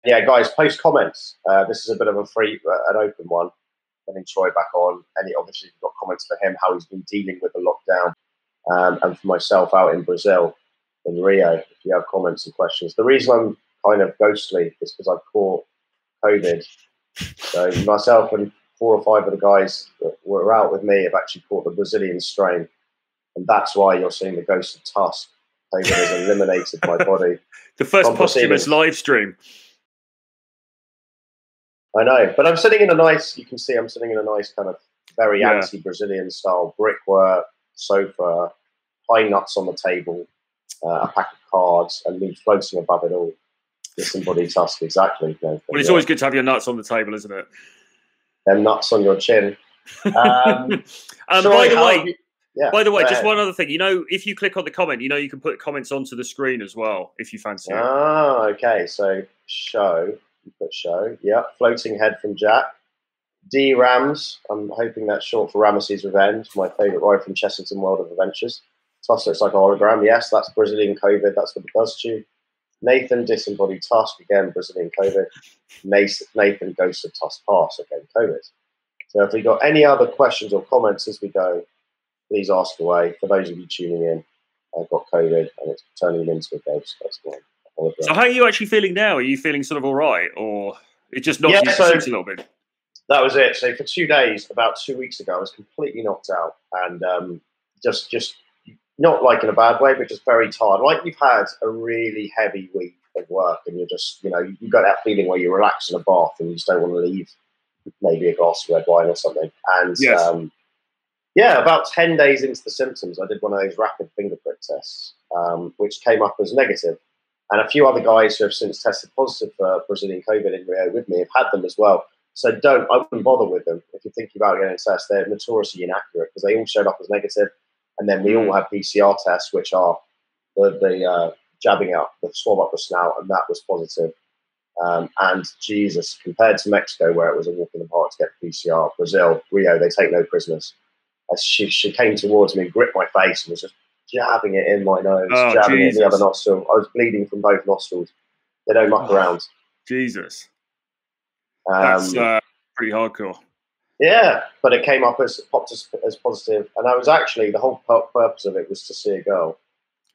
yeah, guys, post comments. This is a bit of a an open one. Getting Troy back on. And obviously, you've got comments for him, how he's been dealing with the lockdown. And for myself out in Brazil, in Rio, if you have comments and questions. The reason I'm kind of ghostly is because I've caught COVID. So myself and 4 or 5 of the guys that were out with me have actually caught the Brazilian strain. And that's why you're seeing the ghost of Tusk. COVID has eliminated my body. The first posthumous live stream. I know, but I'm sitting in a nice, you can see I'm sitting in a nice kind of very anti-Brazilian style brickwork, sofa, high nuts on the table, a pack of cards, and me floating above it all. Disembodied Tusk, exactly. Well, it's always good to have your nuts on the table, isn't it? Them nuts on your chin. By the way, just one other thing. You know, if you click on the comment, you know, you can put comments onto the screen as well, if you fancy it. Ah, okay. So, show. You put show. Yeah. Floating head from Jack. D. Rams. I'm hoping that's short for Ramesses Revenge, my favourite ride from Chessington World of Adventures. Tusk looks like a hologram. Yes, that's Brazilian COVID. That's what it does to you. Nathan, disembodied Tusk. Again, Brazilian COVID. Nathan, ghost of Tusk Pass. Again, COVID. So if we got any other questions or comments as we go, please ask away. For those of you tuning in, I've got COVID and it's turning into a ghost. That's one. So how are you actually feeling now? Are you feeling sort of all right, or it just knocked you a little bit? That was it. So for 2 days, about 2 weeks ago, I was completely knocked out and just not like in a bad way, but just very tired. Like you've had a really heavy week of work and you're just, you know, you got that feeling where you relax in a bath and you just don't want to leave maybe a glass of red wine or something. And about 10 days into the symptoms, I did one of those rapid finger prick tests, which came up as negative. And a few other guys who have since tested positive for Brazilian COVID in Rio with me have had them as well. So I wouldn't bother with them. If you're thinking about getting a test, they're notoriously inaccurate because they all showed up as negative. And then we all have PCR tests, which are the jabbing out, the swab up the snout, and that was positive. And Jesus, compared to Mexico, where it was a walk in the park to get PCR, Brazil, Rio, they take no prisoners. She came towards me, gripped my face, and was just jabbing it in my nose, jabbing it in the other nostril. I was bleeding from both nostrils. They don't muck around. Jesus. That's pretty hardcore. Yeah, but it came up as positive. And I was actually, the whole purpose of it was to see a girl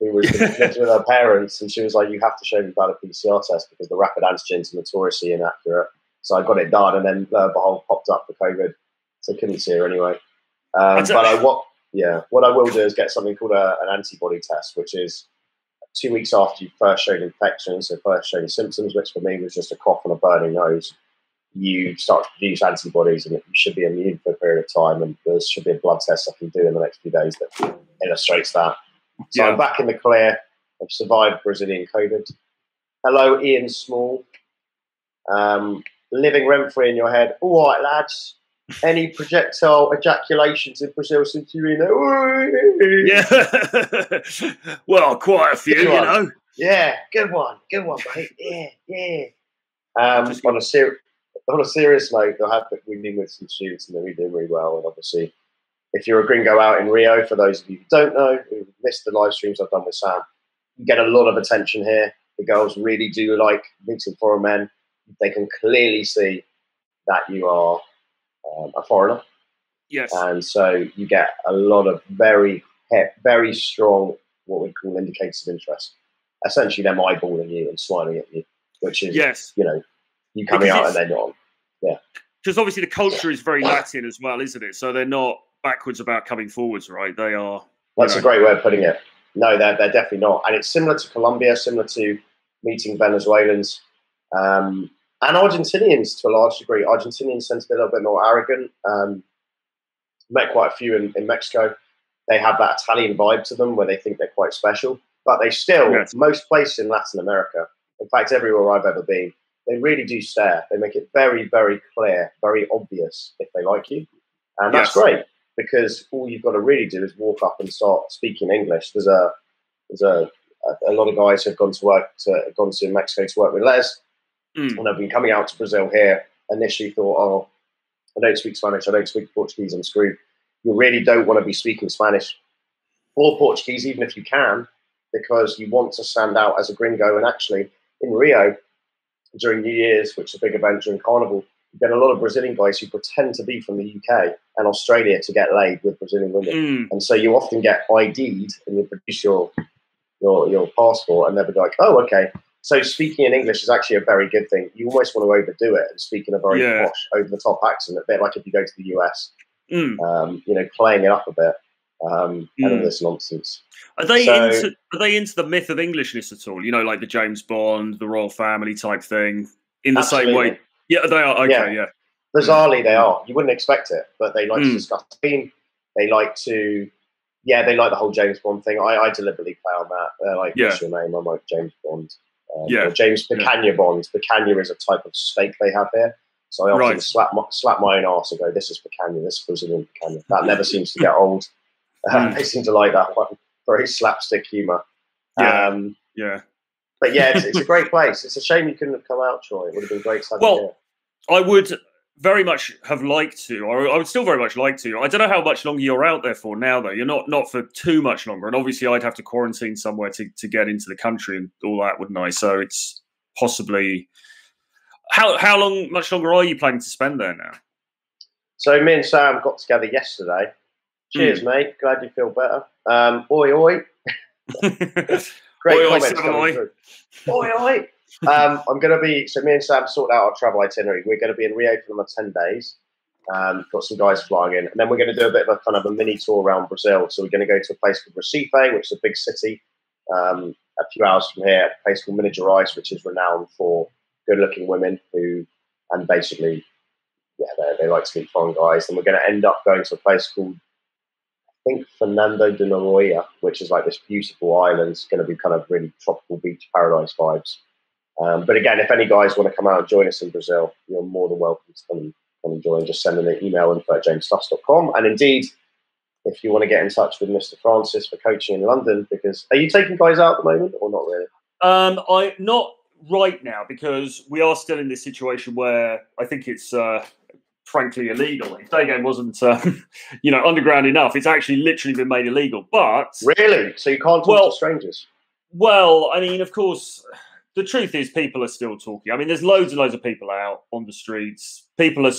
who was with her parents, and she was like, you have to show me about a PCR test because the rapid antigens are notoriously inaccurate. So I got it done, and then the whole popped up for COVID. So I couldn't see her anyway. What I will do is get something called an antibody test, which is 2 weeks after you first showed infection, so first showing symptoms, which for me was just a cough and a burning nose. You start to produce antibodies, and you should be immune for a period of time. And there should be a blood test I can do in the next few days that illustrates that. So I'm back in the clear. I've survived Brazilian COVID. Hello, Ian Small. Living rent-free in your head. All right, lads. Any projectile ejaculations in Brazil since you're in there? Yeah. Well, quite a few, you know. Yeah, good one, mate. Yeah. On a serious note, we've been with some students and they're doing really well. And obviously, if you're a gringo out in Rio, for those of you who don't know, who missed the live streams I've done with Sam, you get a lot of attention here. The girls really do like meeting foreign men. They can clearly see that you are a foreigner. Yes. And so you get a lot of very strong, what we call indicators of interest. Essentially, them eyeballing you and smiling at you, which is, you know, you coming out and they're not. Yeah. Because obviously the culture is very Latin as well, isn't it? So they're not backwards about coming forwards, right? They are. That's a great way of putting it. No, they're definitely not. And it's similar to Colombia, similar to meeting Venezuelans and Argentinians to a large degree. Argentinians tend to be a little bit more arrogant. Met quite a few in Mexico. They have that Italian vibe to them where they think they're quite special. But they still, most places in Latin America, in fact, everywhere I've ever been, they really do stare. They make it very, very clear, very obvious if they like you. And that's great because all you've got to really do is walk up and start speaking English. There's a lot of guys who have gone to Mexico to work with Les, and I've been coming out to Brazil here. Initially thought, oh, I don't speak Spanish, I don't speak Portuguese, I'm screwed. You really don't want to be speaking Spanish or Portuguese, even if you can, because you want to stand out as a gringo. And actually, in Rio, during New Year's, which is a big event during Carnival, you get a lot of Brazilian guys who pretend to be from the UK and Australia to get laid with Brazilian women. And so you often get ID'd and you produce your passport and they'll be like, oh, okay. So speaking in English is actually a very good thing. You almost want to overdo it and speak in a very posh, over-the-top accent, a bit like if you go to the US, you know, playing it up a bit, and all this nonsense. Are they into the myth of Englishness at all? You know, like the James Bond, the royal family type thing, in the same way? Yeah, they are. Okay, yeah. Bizarrely, they are. You wouldn't expect it, but they like to discuss themes. They like to, they like the whole James Bond thing. I deliberately play on that. They're like, what's your name? I'm like, James Bond. Or James Picanha Bond. Picanha is a type of steak they have here. So I often slap my own arse and go, this is Picanha, this is Brazilian Picanha. That never seems to get old. They seem to like that one. Very slapstick humour. But yeah, it's a great place. It's a shame you couldn't have come out, Troy. It would have been great to have you here. I would very much have liked to, or I would still very much like to. I don't know how much longer you're out there for now, though. You're not for too much longer. And obviously I'd have to quarantine somewhere to get into the country and all that, wouldn't I? So it's possibly... much longer are you planning to spend there now? So me and Sam got together yesterday. Cheers, mate. Glad you feel better. Oi, oi. Great comments coming through. Oi, oi. I'm going to be, so me and Sam sorted out our travel itinerary. We're going to be in Rio for another 10 days. Got some guys flying in. And then we're going to do a bit of a kind of a mini tour around Brazil. So we're going to go to a place called Recife, which is a big city, a few hours from here, a place called Minas Gerais, which is renowned for good-looking women who, and basically, they like to meet foreign guys. And we're going to end up going to a place called, I think, Fernando de Noronha, which is like this beautiful island. It's going to be kind of really tropical beach paradise vibes. But again, if any guys want to come out and join us in Brazil, you're more than welcome to come and join. Just send them an email, info@jamestuffs.com. And indeed, if you want to get in touch with Mr. Francis for coaching in London, because are you taking guys out at the moment or not really? Not right now, because we are still in this situation where I think it's frankly illegal. If day game wasn't underground enough, it's actually literally been made illegal. But really, so you can't talk to strangers? Well, I mean, of course. The truth is people are still talking. I mean, there's loads and loads of people out on the streets. People are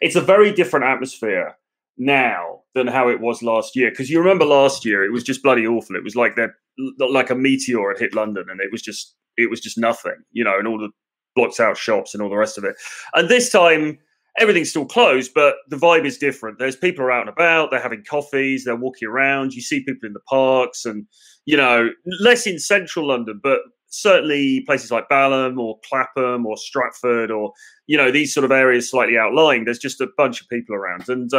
it's a very different atmosphere now than how it was last year. Because you remember last year, it was just bloody awful. It was like a meteor had hit London and it was just nothing, and all the blocked out shops and all the rest of it. And this time, everything's still closed, but the vibe is different. There's people are out and about, they're having coffees, they're walking around. You see people in the parks and, less in central London, but certainly places like Balham or Clapham or Stratford or, these sort of areas slightly outlying, there's just a bunch of people around. And,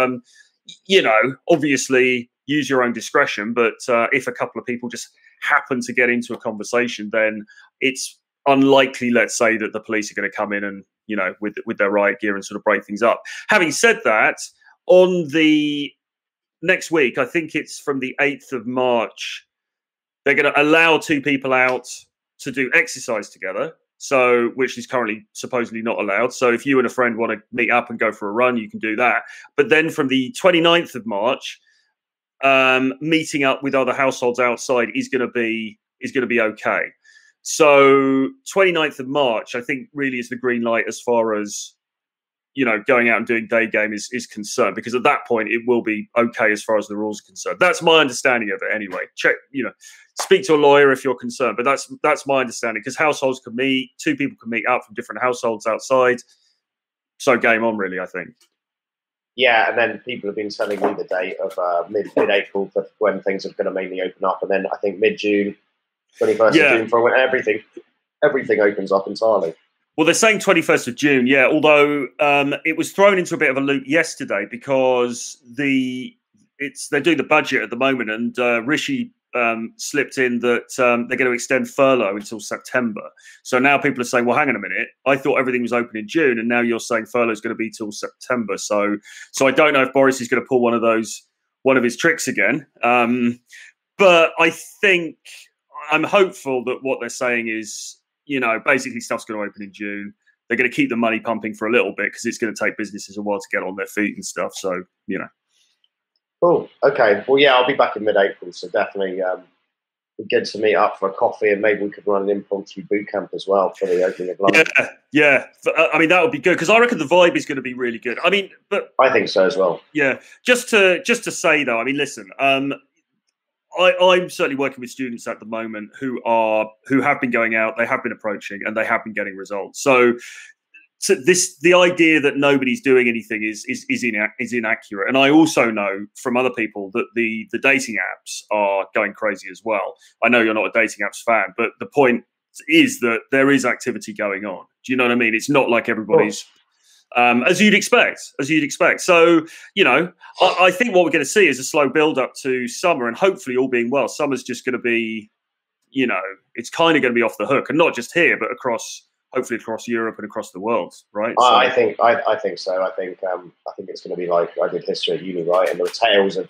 obviously use your own discretion. But if a couple of people just happen to get into a conversation, then it's unlikely, let's say, that the police are going to come in and, with their riot gear and sort of break things up. Having said that, on the next week, I think it's from the 8th of March, they're going to allow two people out to do exercise together, which is currently supposedly not allowed. So if you and a friend want to meet up and go for a run, you can do that. But then from the 29th of March, meeting up with other households outside is going to be okay. So 29th of March, I think, really is the green light as far as going out and doing day game is concerned, because at that point it will be okay as far as the rules are concerned. That's my understanding of it anyway. Speak to a lawyer if you're concerned, but that's my understanding, because households can meet, two people can meet up from different households outside. So game on, really, I think. Yeah, and then people have been telling me the date of mid-April for when things are going to mainly open up, and then I think mid-June, 21st of June, for when everything opens up entirely. Well, they're saying 21st of June, yeah, although it was thrown into a bit of a loop yesterday because they're doing the budget at the moment, and Rishi slipped in that they're going to extend furlough until September. So now people are saying, well, hang on a minute, I thought everything was open in June, and now you're saying furlough is going to be till September. So I don't know if Boris is going to pull one of his tricks again. But I think I'm hopeful that what they're saying is, basically stuff's going to open in June. They're going to keep the money pumping for a little bit because it's going to take businesses a while to get on their feet and stuff. So, Cool. Okay. Well, yeah, I'll be back in mid-April, so definitely good to meet up for a coffee, and maybe we could run an impromptu boot camp as well for the opening of London. Yeah. I mean, that would be good, because I reckon the vibe is going to be really good. I mean, but I think so as well. Yeah, just to say though, I mean, listen, I'm certainly working with students at the moment who have been going out, they have been approaching, and they have been getting results. So the idea that nobody's doing anything is inaccurate. And I also know from other people that the dating apps are going crazy as well. I know you're not a dating apps fan, but the point is that there is activity going on. Do you know what I mean? It's not like everybody's as you'd expect. So, you know, I think what we're going to see is a slow build up to summer, and hopefully, all being well, summer's just going to be, you know, it's kind of going to be off the hook, and not just here, but hopefully across Europe and across the world, right? I think so. I think it's going to be like I did history at uni, right? And there were tales of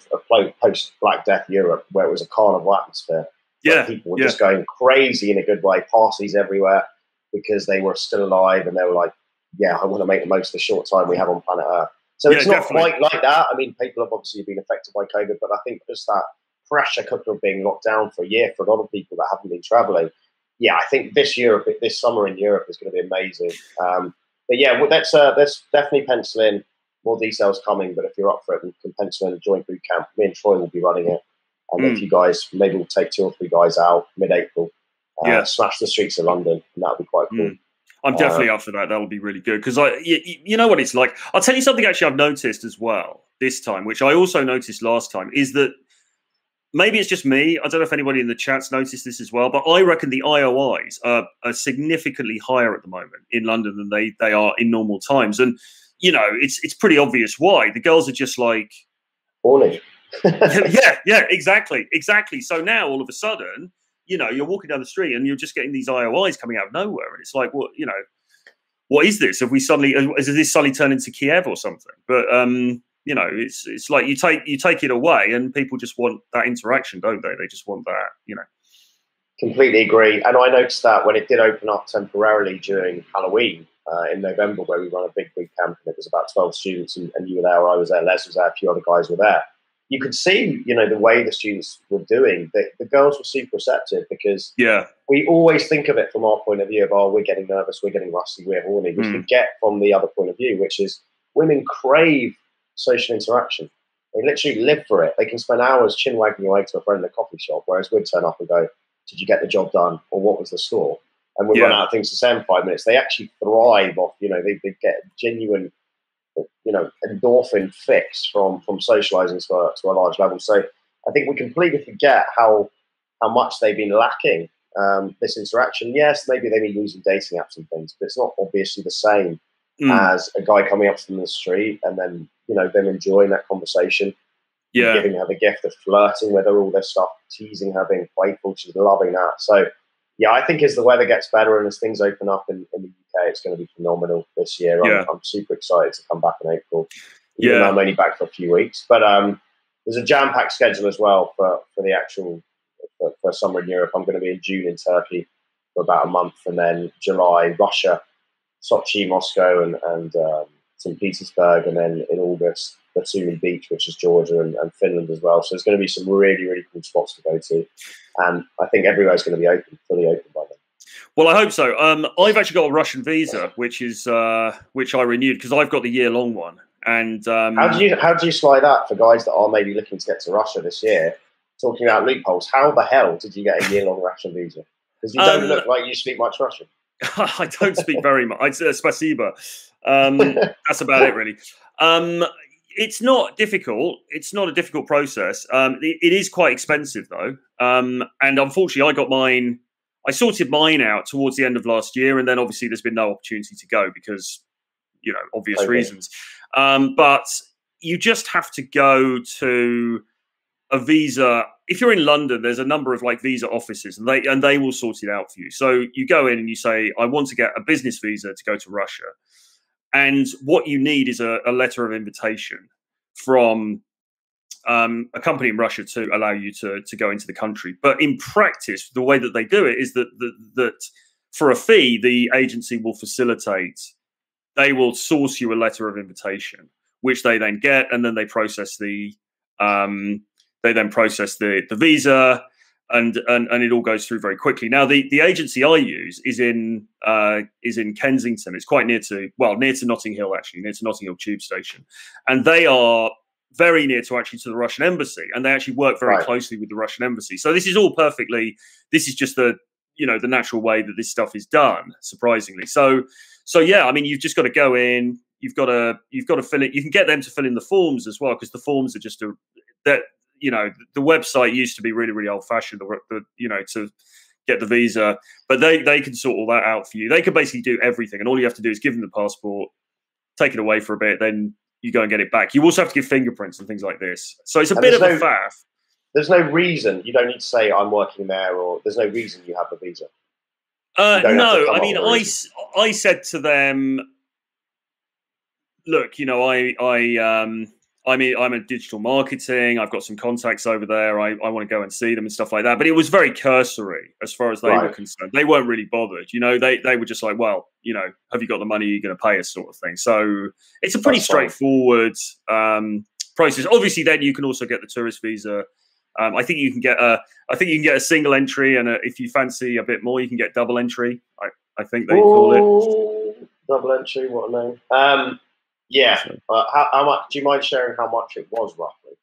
post Black Death Europe where it was a carnival atmosphere. Yeah, people were just going crazy in a good way, parties everywhere, because they were still alive, and they were like, yeah, I want to make the most of the short time we have on planet Earth. So it's not quite like that. I mean, people have obviously been affected by COVID, but I think just that pressure cooker of being locked down for a year for a lot of people that haven't been traveling. Yeah, I think this summer in Europe is going to be amazing. But yeah, let's definitely pencil in more details coming. But if you're up for it, we can pencil in a joint boot camp. Me and Troy will be running it. And if you guys, maybe we'll take 2 or 3 guys out mid-April, smash the streets of London, and that'll be quite cool. I'm definitely up for that. That'll be really good, because you know what it's like. I'll tell you something actually I've noticed as well this time, which I also noticed last time, is that maybe it's just me. I don't know if anybody in the chat's noticed this as well, but I reckon the IOIs are significantly higher at the moment in London than they are in normal times. And, you know, it's pretty obvious why. The girls are just like... horny. yeah, exactly. So now, all of a sudden, you know, you're walking down the street and you're just getting these IOIs coming out of nowhere. And it's like, what, you know, what is this? Has this suddenly turned into Kiev or something? But, you know, it's like you take it away, and people just want that interaction, don't they? They just want that, you know. Completely agree. And I noticed that when it did open up temporarily during Halloween in November, where we run a big boot camp, and it was about 12 students, and you were there, I was there, Les was there, a few other guys were there. You could see, you know, the way the students were doing. The girls were super receptive, because we always think of it from our point of view of, oh, we're getting nervous, we're getting rusty, we're horny. We forget from the other point of view, which is women crave social interaction. They literally live for it. They can spend hours chin wagging away to a friend in a coffee shop, whereas we'd turn up and go, did you get the job done? Or what was the score? And we run out of things to say in 5 minutes. They actually thrive off, you know, they get genuine, you know, endorphin fix from socializing to a large level. So I think we completely forget how much they've been lacking this interaction. Yes, maybe they've been using dating apps and things, but it's not obviously the same as a guy coming up to them in the street and then, you know, them enjoying that conversation, giving her the gift of flirting with her, all this stuff, teasing her, being playful. She's loving that. So yeah, I think as the weather gets better and as things open up in the UK, it's going to be phenomenal this year. I'm super excited to come back in April. Even though I'm only back for a few weeks. But there's a jam-packed schedule as well for the actual for summer in Europe. I'm going to be in June in Turkey for about a month, and then July, Russia, Sochi, Moscow, and St. Petersburg, and then in August, Batumi Beach, which is Georgia, and Finland as well. So there's going to be some really, really cool spots to go to. And I think everywhere's going to be fully open by then. Well, I hope so. I've actually got a Russian visa, which I renewed because I've got the year-long one. And how do you slide that for guys that are maybe looking to get to Russia this year? Talking about loopholes, how the hell did you get a year-long Russian visa? Because you don't look like you speak much Russian. I don't speak very much. I'd say spasiba. That's about it, really. It's not difficult. It's not a difficult process. It is quite expensive, though. And unfortunately, I sorted mine out towards the end of last year, and then obviously there's been no opportunity to go because, you know, obvious reasons. But you just have to go to a visa. If you're in London, there's a number of like visa offices, and they will sort it out for you. So you go in and you say, I want to get a business visa to go to Russia. And what you need is a letter of invitation from a company in Russia to allow you to go into the country. But in practice, the way that they do it is that for a fee, the agency will facilitate. They will source you a letter of invitation, which they then get, and then they process the visa. and it all goes through very quickly. Now, the agency I use is in Kensington. It's quite near to Notting Hill, actually, near to Notting Hill Tube Station, and they are very near to the Russian embassy, and they actually work very closely with the Russian embassy. So this is all perfectly. This is just the natural way that this stuff is done. Surprisingly, so yeah. I mean, you've just got to go in. You've got to fill it. You can get them to fill in the forms as well, because the forms are just the website used to be really, really old fashioned, to get the visa, but they can sort all that out for you. They can basically do everything, and all you have to do is give them the passport, take it away for a bit, then you go and get it back. You also have to give fingerprints and things like this. So it's a bit of a faff. There's no reason. You don't need to say I'm working there, or there's no reason you have the visa. No, I mean, I said to them, look, I'm a digital marketing. I've got some contacts over there. I want to go and see them and stuff like that. But it was very cursory as far as they were concerned. They weren't really bothered. They were just like, well, have you got the money you're going to pay us, sort of thing. So it's a pretty straightforward process. Obviously, then you can also get the tourist visa. I think you can get a single entry, and if you fancy a bit more, you can get double entry. I think they call it double entry. What a name. Yeah. How much? Do you mind sharing how much it was roughly?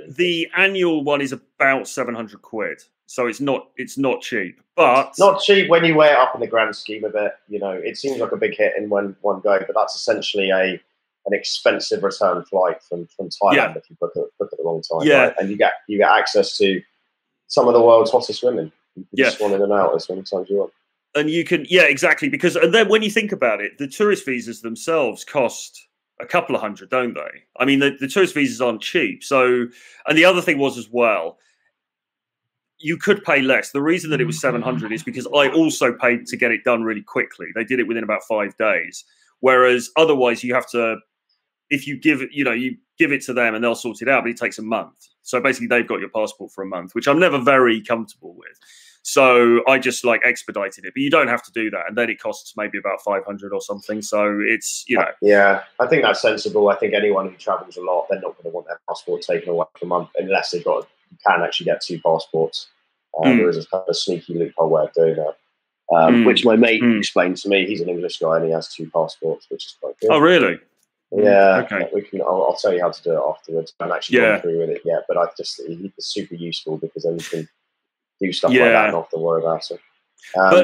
The annual one is about £700, so it's not cheap, but not cheap when you weigh it up in the grand scheme of it. It seems like a big hit in one go, but that's essentially an expensive return flight from Thailand if you book it at the wrong time. Yeah, right? And you get access to some of the world's hottest women. You can just swan in and out as many times you want. And you can, exactly. And then when you think about it, the tourist visas themselves cost a couple of hundred, don't they? I mean, the tourist visas aren't cheap. So, and the other thing was as well, you could pay less. The reason that it was 700 is because I also paid to get it done really quickly. They did it within about 5 days. Whereas otherwise you have to, if you give it, you give it to them and they'll sort it out, but it takes a month. So basically they've got your passport for a month, which I'm never very comfortable with. So I just expedited it, but you don't have to do that. And then it costs maybe about 500 or something. So it's, Yeah, I think that's sensible. I think anyone who travels a lot, they're not going to want their passport taken away for a month unless you can actually get 2 passports. There is a kind of sneaky loophole way of doing that, which my mate explained to me. He's an English guy and he has 2 passports, which is quite good. Oh, really? Yeah. Okay. I'll tell you how to do it afterwards. I haven't actually gone through with it yet, but it's super useful because then you can do stuff like that and not have to worry about it.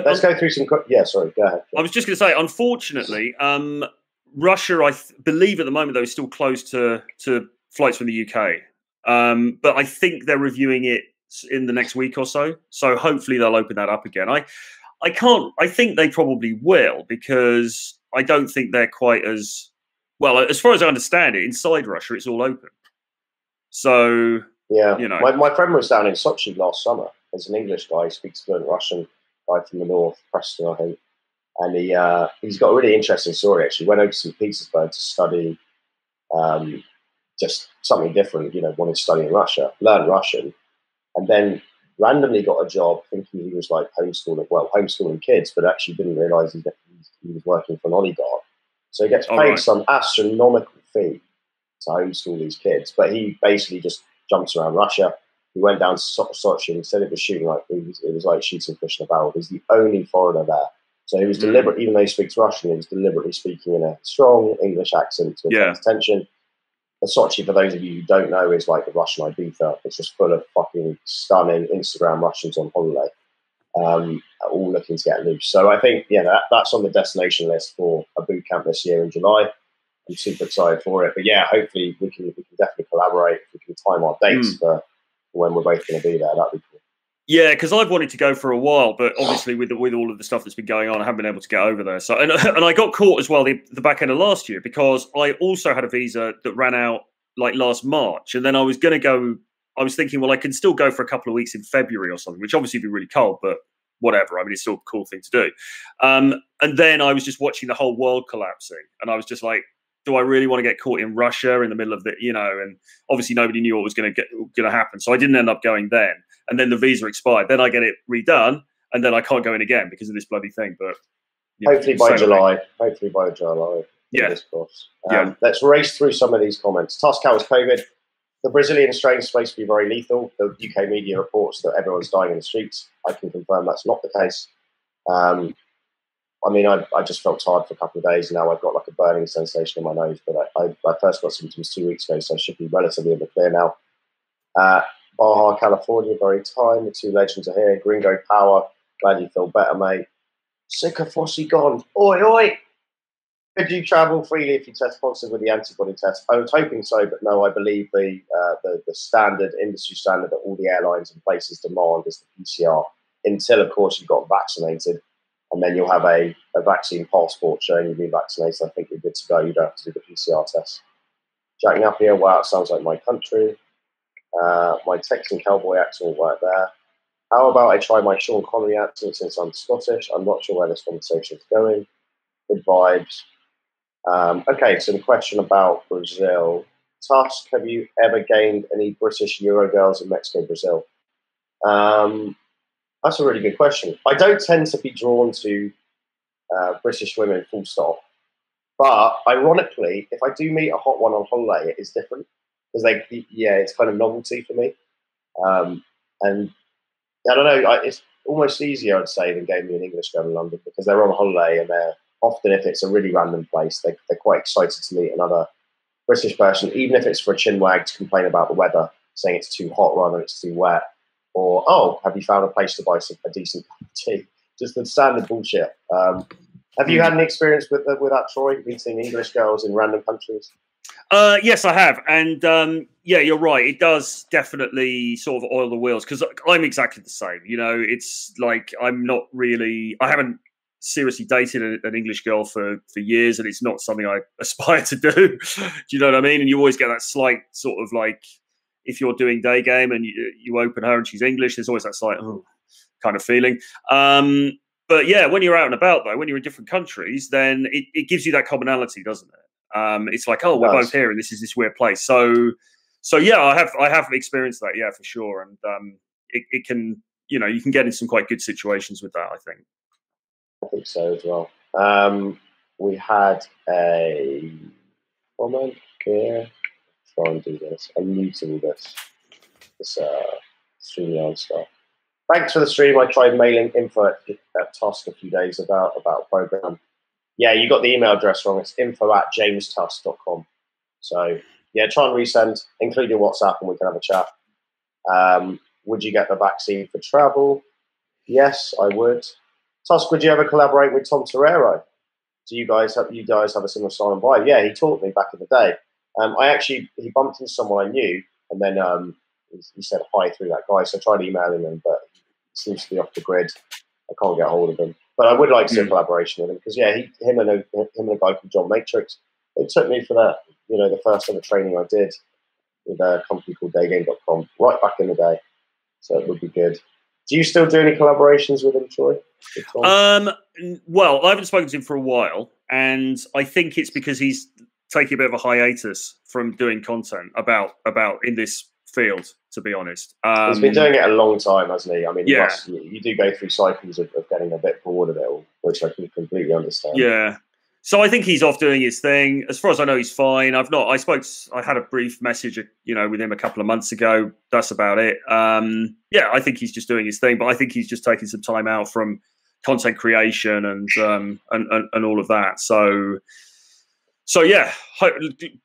Let's go through some. Sorry, go ahead. I was just going to say, unfortunately, Russia, I believe at the moment, though, is still closed to flights from the UK. But I think they're reviewing it in the next week or so. So hopefully they'll open that up again. I think they probably will, because I don't think they're quite as well. As far as I understand it, inside Russia, it's all open. So yeah, my friend was down in Sochi last summer. There's an English guy who speaks fluent Russian, guy from the north, Preston, I think. And he's got a really interesting story, actually. Went over to St. Petersburg to study just something different, wanted to study in Russia, learn Russian, and then randomly got a job thinking he was homeschooling kids, but actually didn't realise he was working for an oligarch. So he gets paid some astronomical fee to homeschool these kids, but he basically just jumps around Russia. He went down to Sochi and instead of just shooting it was like shooting fish in a barrel. He's the only foreigner there. So he was deliberate, even though he speaks Russian, he was deliberately speaking in a strong English accent to attract attention. And Sochi, for those of you who don't know, is like the Russian Ibiza. It's just full of fucking stunning Instagram Russians on holiday, all looking to get loose. So I think, that's on the destination list for a boot camp this year in July. I'm super excited for it. But yeah, hopefully we can definitely collaborate. If we can time our dates for when we're both going to be there, that'd be cool. Yeah, because I've wanted to go for a while, but obviously with all of the stuff that's been going on, I haven't been able to get over there. So and I got caught as well the back end of last year, because I also had a visa that ran out last March, and then I was going to go. I was thinking, well, I can still go for a couple of weeks in February or something, which obviously would be really cold, but whatever. I mean, it's still a cool thing to do. And then I was just watching the whole world collapsing, and I was just like, do I really want to get caught in Russia in the middle of the, and obviously nobody knew what was going to happen. So I didn't end up going then. And then the visa expired. Then I get it redone, and then I can't go in again because of this bloody thing. But hopefully by July. Yeah. Let's race through some of these comments. Tusk, how was COVID? The Brazilian strain is supposed to be very lethal. The UK media reports that everyone's dying in the streets. I can confirm that's not the case. I mean, I just felt tired for a couple of days. Now I've got like a burning sensation in my nose, but I first got symptoms 2 weeks ago, so I should be relatively in the clear now. Baja, California, very time. The two legends are here. Gringo Power, glad you feel better, mate. Sicker Fossey gone. Oi, oi! Could you travel freely if you test positive with the antibody test? I was hoping so, but no, I believe the standard, industry standard that all the airlines and places demand is the PCR, until, of course, you've got vaccinated. And then you'll have a vaccine passport showing you've been vaccinated. I think you're good to go. You don't have to do the PCR test. Jack Napier, wow, it sounds like my country. My Texan cowboy accent right there. How about I try my Sean Connery accent since I'm Scottish? I'm not sure where this conversation is going. Good vibes. Okay, so the question about Brazil. Tusk, have you ever gained any British Euro girls in Mexico, Brazil? That's a really good question. I don't tend to be drawn to British women, full stop. But ironically, if I do meet a hot one on holiday, it is different. Because it's kind of novelty for me. And I don't know, it's almost easier, I'd say, than getting me an English girl in London, because they're on holiday and they're often, if it's a really random place, they're quite excited to meet another British person, even if it's for a chinwag to complain about the weather, saying it's too hot rather than it's too wet. Or, oh, have you found a place to buy a decent cup of tea? Just the standard bullshit. Have you had any experience with that, Troy, meeting English girls in random countries? Yes, I have. And yeah, you're right. It does definitely sort of oil the wheels, because I'm exactly the same. You know, it's like I haven't seriously dated an English girl for years, and it's not something I aspire to do. Do you know what I mean? And you always get that slight sort of like, if you're doing day game and you open her and she's English, there's always that slight kind of feeling. But yeah, when you're out and about, though, when you're in different countries, then it gives you that commonality, doesn't it? It's like, oh, we're both here, and this is this weird place. So yeah, I have experienced that, yeah, for sure. And it can, you know, you can get in some quite good situations with that, I think. I think so as well. We had a comment here. Try and do this. I'm muting this StreamYard stuff. Thanks for the stream. I tried mailing info at Tusk a few days about a program. Yeah, you got the email address wrong. It's info@jamestusk.com. So yeah, try and resend, include your WhatsApp, and we can have a chat. Would you get the vaccine for travel? Yes, I would. Tusk, would you ever collaborate with Tom Torero? Do you guys have a similar style and vibe? Yeah, he taught me back in the day. He bumped into someone I knew, and then he said hi through that guy. So I tried emailing him, but he seems to be off the grid. I can't get hold of him. But I would like to do a collaboration with him, because yeah, him and a guy called John Matrix, they took me for that. You know, the first ever training I did with a company called daygame.com right back in the day. So it would be good. Do you still do any collaborations with him, Troy? Well, I haven't spoken to him for a while, and I think it's because he's taking a bit of a hiatus from doing content about in this field, to be honest. He's been doing it a long time, hasn't he? I mean, yeah. You do go through cycles of getting a bit bored of it all, which I can completely understand. Yeah. So I think he's off doing his thing. As far as I know, he's fine. I had a brief message, with him a couple of months ago. That's about it. Yeah, I think he's just doing his thing, but I think he's just taking some time out from content creation and all of that. So yeah,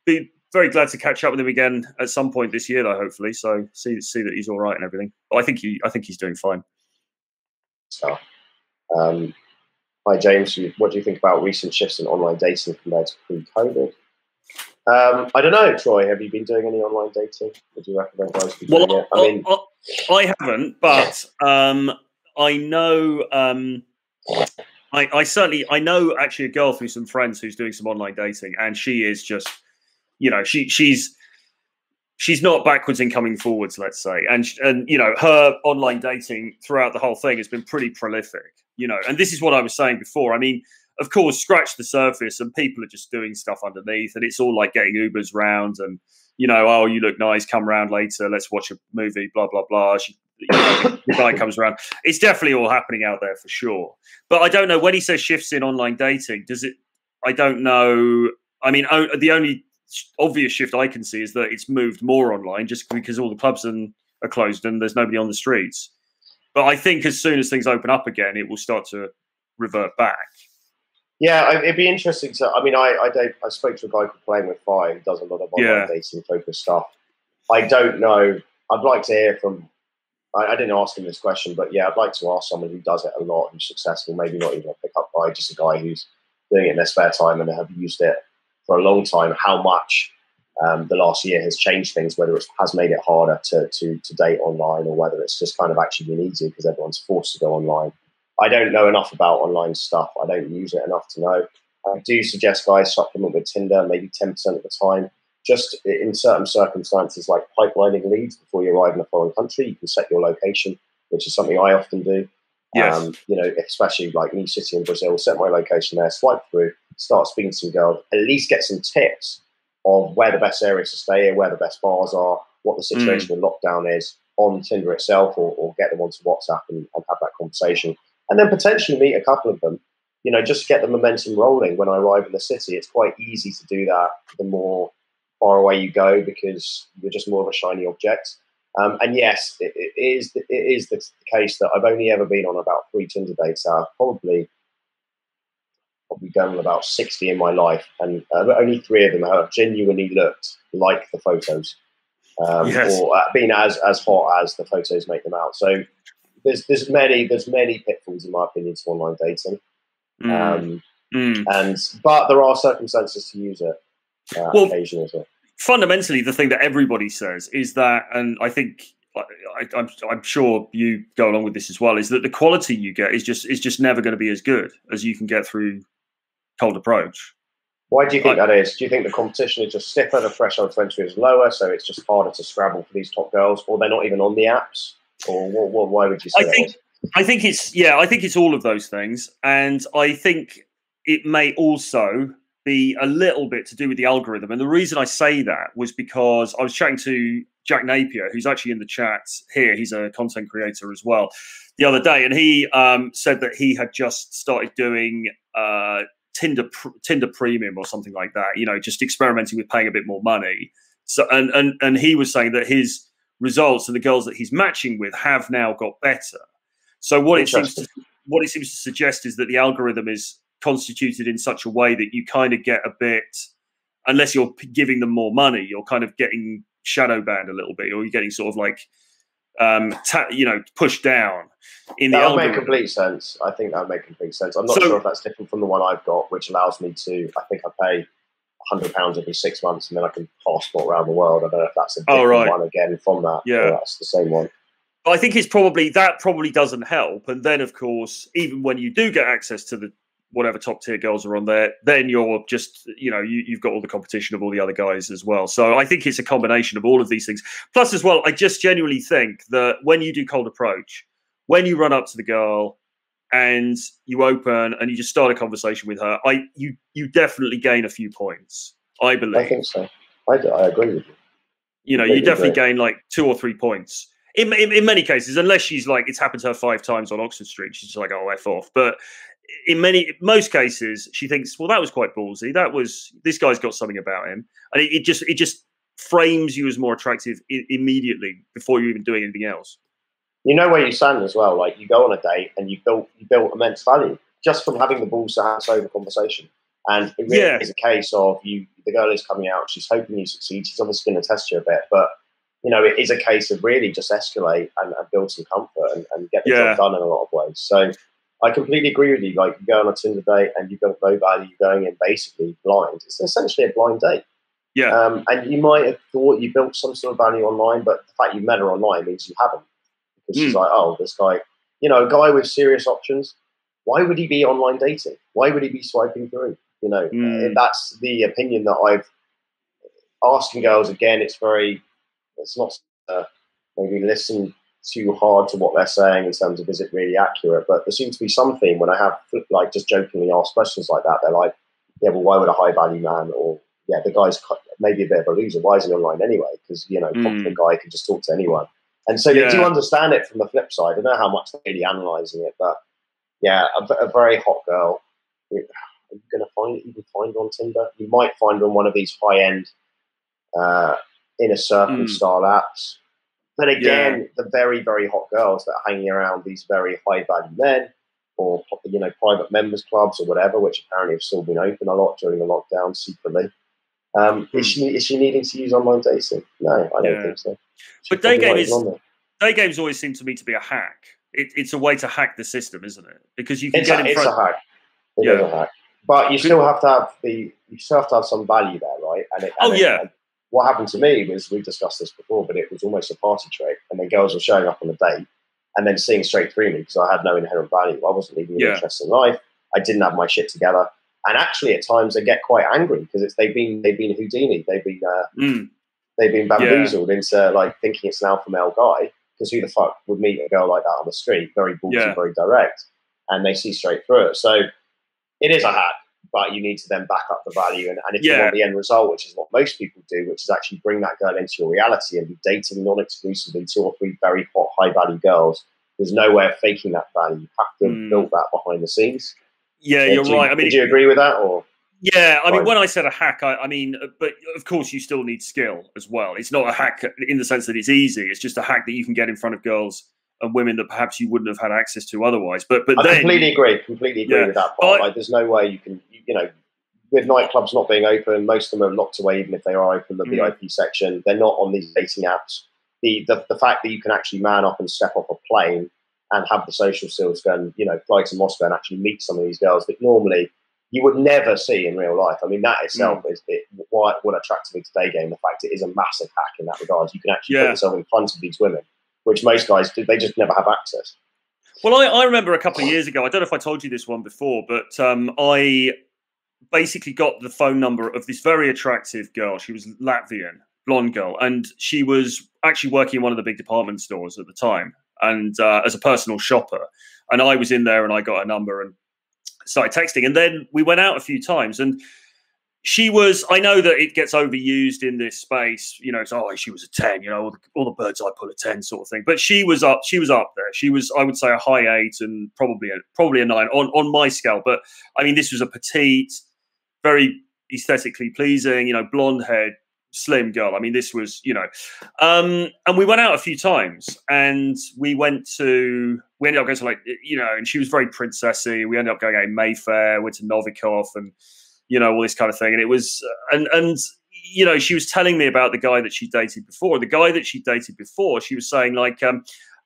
be very glad to catch up with him again at some point this year, though. Hopefully, so see that he's all right and everything. But I think he's doing fine. So, hi James, what do you think about recent shifts in online dating compared to pre-COVID? I don't know, Troy. Have you been doing any online dating? Would you recommend guys be doing it? I haven't, but I know. I know actually a girl through some friends who's doing some online dating, and she is just, she's not backwards in coming forwards, let's say, and her online dating throughout the whole thing has been pretty prolific, and this is what I was saying before. I mean, of course, scratch the surface, and people are just doing stuff underneath, and it's all like getting Ubers round, and oh, you look nice, come round later, let's watch a movie, blah blah blah. The guy comes around. It's definitely all happening out there for sure. But I don't know, when he says shifts in online dating, does it? I don't know. I mean, the only obvious shift I can see is that it's moved more online just because all the clubs are closed and there's nobody on the streets. But I think as soon as things open up again, it will start to revert back. Yeah, it'd be interesting to. I mean, I spoke to a guy called Playing with Fire who does a lot of online dating focused stuff. I don't know. I'd like to hear from. I didn't ask him this question, but yeah, I'd like to ask someone who does it a lot, who's successful. Maybe not even a pickup guy, just a guy who's doing it in their spare time and have used it for a long time. How much the last year has changed things, whether it has made it harder to date online, or whether it's just kind of actually been easier because everyone's forced to go online. I don't know enough about online stuff. I don't use it enough to know. I do suggest guys supplement with Tinder maybe 10% of the time. Just in certain circumstances, like pipelining leads before you arrive in a foreign country, you can set your location, which is something I often do. Yes. You know, especially like new city in Brazil, set my location there, swipe through, start speaking to some girls, at least get some tips of where the best areas to stay in, where the best bars are, what the situation with lockdown is on Tinder itself, or get them onto WhatsApp and have that conversation. And then potentially meet a couple of them, you know, just get the momentum rolling when I arrive in the city. It's quite easy to do that the more far away you go because you're just more of a shiny object. And yes, it is the case that I've only ever been on about 3 Tinder dates. I've probably done about 60 in my life, and only 3 of them have genuinely looked like the photos, or been as hot as the photos make them out. So there's many pitfalls in my opinion to online dating, but there are circumstances to use it occasionally as well. Fundamentally, the thing that everybody says is that, and I think I'm sure you go along with this as well, is that the quality you get is just never going to be as good as you can get through cold approach. Why do you think that is? Do you think the competition is just stiffer, the threshold to entry is lower, so it's just harder to scrabble for these top girls, or they're not even on the apps? Or why would you say that? I think it's all of those things, and I think it may also be a little bit to do with the algorithm. And the reason I say that was because I was chatting to Jack Napier, who's actually in the chat here. He's a content creator as well, the other day, and he said that he had just started doing Tinder Premium or something like that. You know, just experimenting with paying a bit more money. So and he was saying that his results and the girls that he's matching with have now got better. So what it seems to suggest is that the algorithm is constituted in such a way that you kind of get a bit, unless you're giving them more money, you're kind of getting shadow banned a little bit, or you're getting sort of like pushed down in the algorithm. That would make complete sense. I think that would make complete sense. I'm not sure if that's different from the one I've got, which allows me to, I think I pay £100 every 6 months and then I can passport around the world. I don't know if that's a different one again from that. Yeah, or that's the same one. I think it's probably doesn't help. And then, of course, even when you do get access to the whatever top tier girls are on there, then you're just, you've got all the competition of all the other guys as well. So I think it's a combination of all of these things. Plus, as well, I just genuinely think that when you do cold approach, when you run up to the girl and you open and you just start a conversation with her, you definitely gain a few points, I believe. I think so. I agree with you. You definitely gain like 2 or 3 points. In many cases, unless she's like, it's happened to her 5 times on Oxford Street, she's just like, oh, F off. But in most cases, she thinks, well, that was quite ballsy. This guy's got something about him. And it just frames you as more attractive immediately before you're even doing anything else. You know where you stand as well. Like, you go on a date and you built immense value just from having the balls to have over conversation. And it really is a case of the girl is coming out, she's hoping you succeed. She's obviously going to test you a bit, but it is a case of really just escalate and build some comfort and get the job done in a lot of ways. So I completely agree with you. Like, you go on a Tinder date and you've got no value, you're going in basically blind. It's essentially a blind date. Yeah. And you might have thought you built some sort of value online, but the fact you met her online means you haven't. Because she's like, oh, this guy, a guy with serious options, why would he be online dating? Why would he be swiping through? That's the opinion that I've asking girls. Again, it's not maybe listen too hard to what they're saying in terms of is it really accurate, but there seems to be some theme when I have like just jokingly asked questions like that. They're like, yeah, well, why would a high value man, or the guy's maybe a bit of a loser, why is he online anyway? Because confident guy can just talk to anyone. And so they do understand it from the flip side. I don't know how much they're really analysing it, but a very hot girl. are you going to find her on Tinder? You might find her on one of these high-end inner circle style apps. But again, the very, very hot girls that are hanging around these very high-value men, or private members clubs or whatever, which apparently have still been open a lot during the lockdown secretly. Is she needing to use online dating? No, I don't think so. But day games always seem to me to be a hack. It's a way to hack the system, isn't it? Because you can get in front. It's a hack. It is a hack. But you still have to have some value there, right? And what happened to me was, we discussed this before, but it was almost a party trick. And then girls were showing up on a date and then seeing straight through me because I had no inherent value. I wasn't leaving an interest in life. I didn't have my shit together. And actually, at times, they get quite angry because they've been Houdini. They've been bamboozled into like thinking it's an alpha male guy. Because who the fuck would meet a girl like that on the street? Very ballsy, very direct, and they see straight through it. So it is a hack, but you need to then back up the value. And if you want the end result, which is what most people do, which is actually bring that girl into your reality and be dating non-exclusively 2 or 3 very hot, high-value girls, there's no way of faking that value. You have to build that behind the scenes. Yeah, you're right. I mean, do you agree with that, or? Yeah, I mean, when I said a hack, I mean, but of course you still need skill as well. It's not a hack in the sense that it's easy. It's just a hack that you can get in front of girls and women that perhaps you wouldn't have had access to otherwise. But I completely agree with that part. Like, there's no way you can, with nightclubs not being open, most of them are locked away. Even if they are open, the VIP section, they're not on these dating apps. The fact that you can actually man up and step off a plane and have the social skills, go and fly to Moscow and actually meet some of these girls that normally you would never see in real life. I mean, that itself is what attracted me to day game. The fact it is a massive hack in that regard. You can actually put yourself in front of these women, which most guys do. They just never have access. Well, I remember a couple of years ago, I don't know if I told you this one before, but I basically got the phone number of this very attractive girl. She was Latvian, blonde girl, and she was actually working in one of the big department stores at the time, and as a personal shopper. And I was in there and I got her number and started texting, and then we went out a few times, and she was, I know that it gets overused in this space, so she was a 10, all the birds I pull a 10 sort of thing, but she was up there. She was, I would say, a high 8 and probably a 9 on my scale. But I mean, this was a petite, very aesthetically pleasing, blonde haired, slim girl. I mean, this was, and we went out a few times, and we ended up going to and she was very princessy. We ended up going out in Mayfair, went to Novikov and, all this kind of thing. And it was, and she was telling me about the guy that she dated before. The guy that she dated before, she was saying like,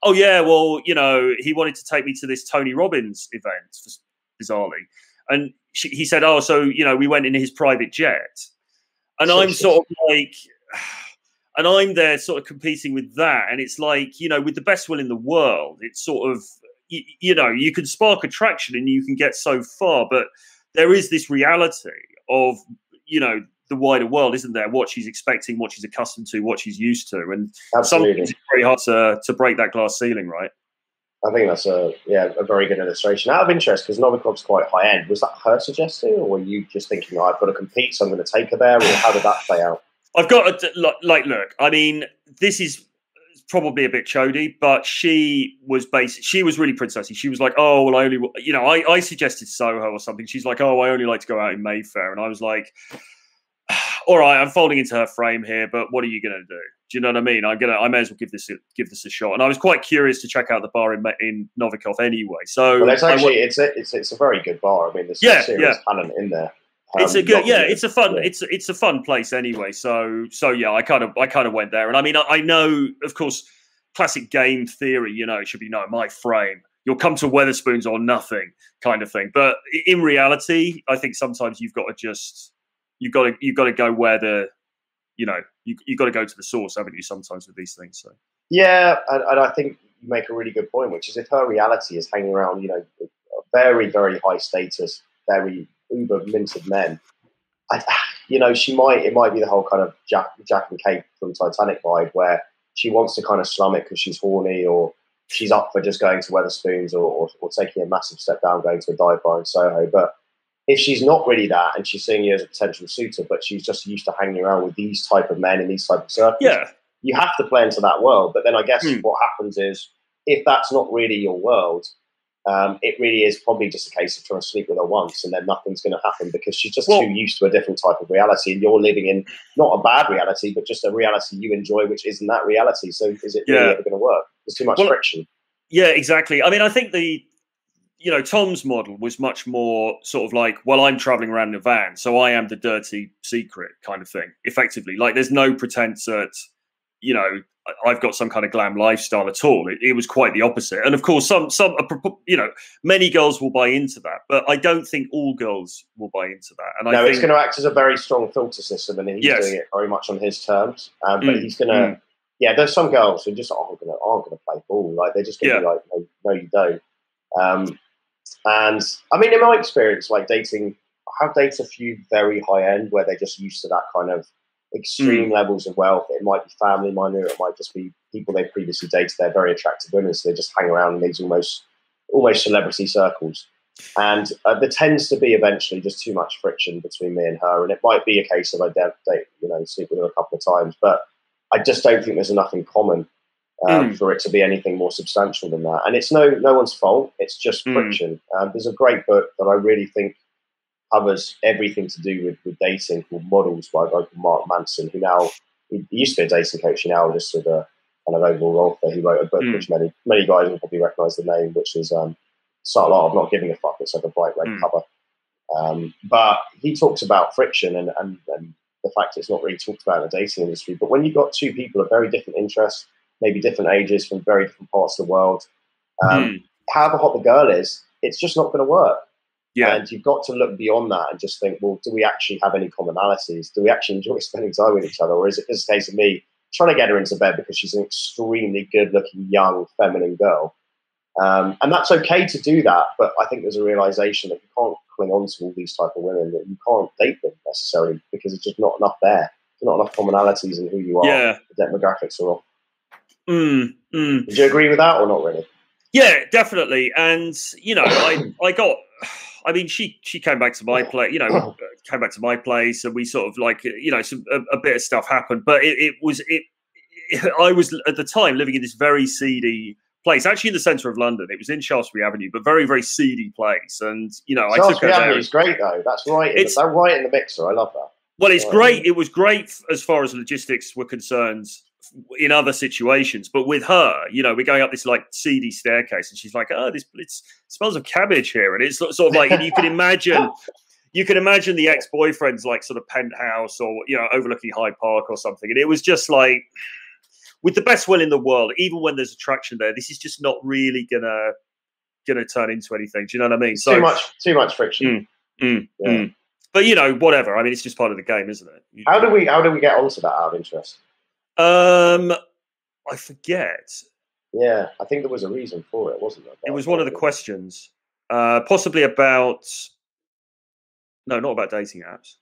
oh yeah, well, he wanted to take me to this Tony Robbins event, bizarrely. And he said, oh, so, we went in his private jet. And I'm sort of like, and I'm there sort of competing with that. And it's like, with the best will in the world, it's sort of, you can spark attraction and you can get so far. But there is this reality of, the wider world, isn't there? What she's expecting, what she's accustomed to, what she's used to. And sometimes it's very hard to break that glass ceiling, right? I think that's a very good illustration. Out of interest, because Novikov's quite high end, was that her suggesting, or were you just thinking, I've got to compete, so I'm going to take her there, or how did that play out? I've got look, I mean, this is probably a bit chody, but she was really princessy. She was like, oh, well, I suggested Soho or something. She's like, oh, I only like to go out in Mayfair. And I was like, all right, I'm folding into her frame here, but what are you going to do? Do you know what I mean? I may as well give this a shot. And I was quite curious to check out the bar in Novikov anyway. So it's actually it's a very good bar. I mean, there's some serious talent in there. It's a good, it's a fun place anyway. So yeah, I kind of went there, and I mean, I know, of course, classic game theory. It should be my frame. You'll come to Wetherspoons or nothing kind of thing. But in reality, I think sometimes you've got to go where the, you've got to go to the source, haven't you? Sometimes with these things. So yeah, and I think you make a really good point, which is if her reality is hanging around, very, very high status, very uber minted men, it might be the whole kind of Jack and Kate from Titanic vibe, where she wants to kind of slum it because she's horny, or she's up for just going to Wetherspoons, or taking a massive step down, going to a dive bar in Soho. But if she's not really that, and she's seeing you as a potential suitor, but she's just used to hanging around with these type of men in these type of circles, you have to play into that world. But then I guess what happens is, if that's not really your world, it really is probably just a case of trying to sleep with her once, and then nothing's going to happen because she's just Well, too used to a different type of reality, and you're living in not a bad reality, but just a reality you enjoy, which isn't that reality. So is it really ever going to work? There's too much friction. Yeah, exactly. I mean, I think Tom's model was much more sort of like, well, I'm traveling around in a van, so I am the dirty secret kind of thing, effectively. Like, there's no pretense that, I've got some kind of glam lifestyle at all. It was quite the opposite. And of course, many girls will buy into that, but I don't think all girls will buy into that. And I think it's going to act as a very strong filter system, and he's doing it very much on his terms. But he's going to, there's some girls who just aren't going to play ball. Like, they're just going to be like, no, you don't. And I mean, in my experience, like dating, I have dated a few very high end where they're just used to that kind of extreme levels of wealth. It might be family money, or it might just be people they've previously dated. They're very attractive women, so they just hang around in these almost celebrity circles. And there tends to be eventually just too much friction between me and her. And it might be a case of I sleep with her a couple of times, but I just don't think there's enough in common for it to be anything more substantial than that. And it's no one's fault. It's just friction. There's a great book that I really think covers everything to do with dating called Models by a guy called Mark Manson, who now, he used to be a dating coach, now just sort of kind of overall author. He wrote a book which many guys will probably recognise the name, which is Subtle Art of Not Giving a Fuck. It's like a bright red cover. But he talks about friction and the fact it's not really talked about in the dating industry. But when you've got two people of very different interests, maybe different ages, from very different parts of the world, however hot the girl is, it's just not going to work. Yeah. And you've got to look beyond that and just think, well, do we actually have any commonalities? Do we actually enjoy spending time with each other? Or is it just a case of me trying to get her into bed because she's an extremely good-looking, young, feminine girl? And that's okay to do that, but I think there's a realization that you can't cling on to all these type of women, that you can't date them necessarily because there's just not enough there. There's not enough commonalities in who you are. Yeah. The demographics are off. Did you agree with that or not really? Yeah, definitely. And, she came back to my place, came back to my place, and we sort of like, a bit of stuff happened. But I was at the time living in this very seedy place, actually in the centre of London. It was in Shaftesbury Avenue, but very, very seedy place. And, Shaftesbury Avenue is great, though. That's right. It's right in the mixer. I love that. Well, it's great. It was great as far as logistics were concerned in other situations, but with her, we're going up this like seedy staircase, and she's like, "Oh, it smells of cabbage here," and it's sort of like, and you can imagine the ex-boyfriend's like sort of penthouse or overlooking Hyde Park or something, and it was just like, with the best will in the world, even when there's attraction there, this is just not really gonna turn into anything. Do you know what I mean? So too much friction. Yeah. But whatever. I mean, it's just part of the game, isn't it? How do we get onto that out of interest? I forget. Yeah, I think there was a reason for it, wasn't there? It was one of the questions, possibly about. No, not about dating apps.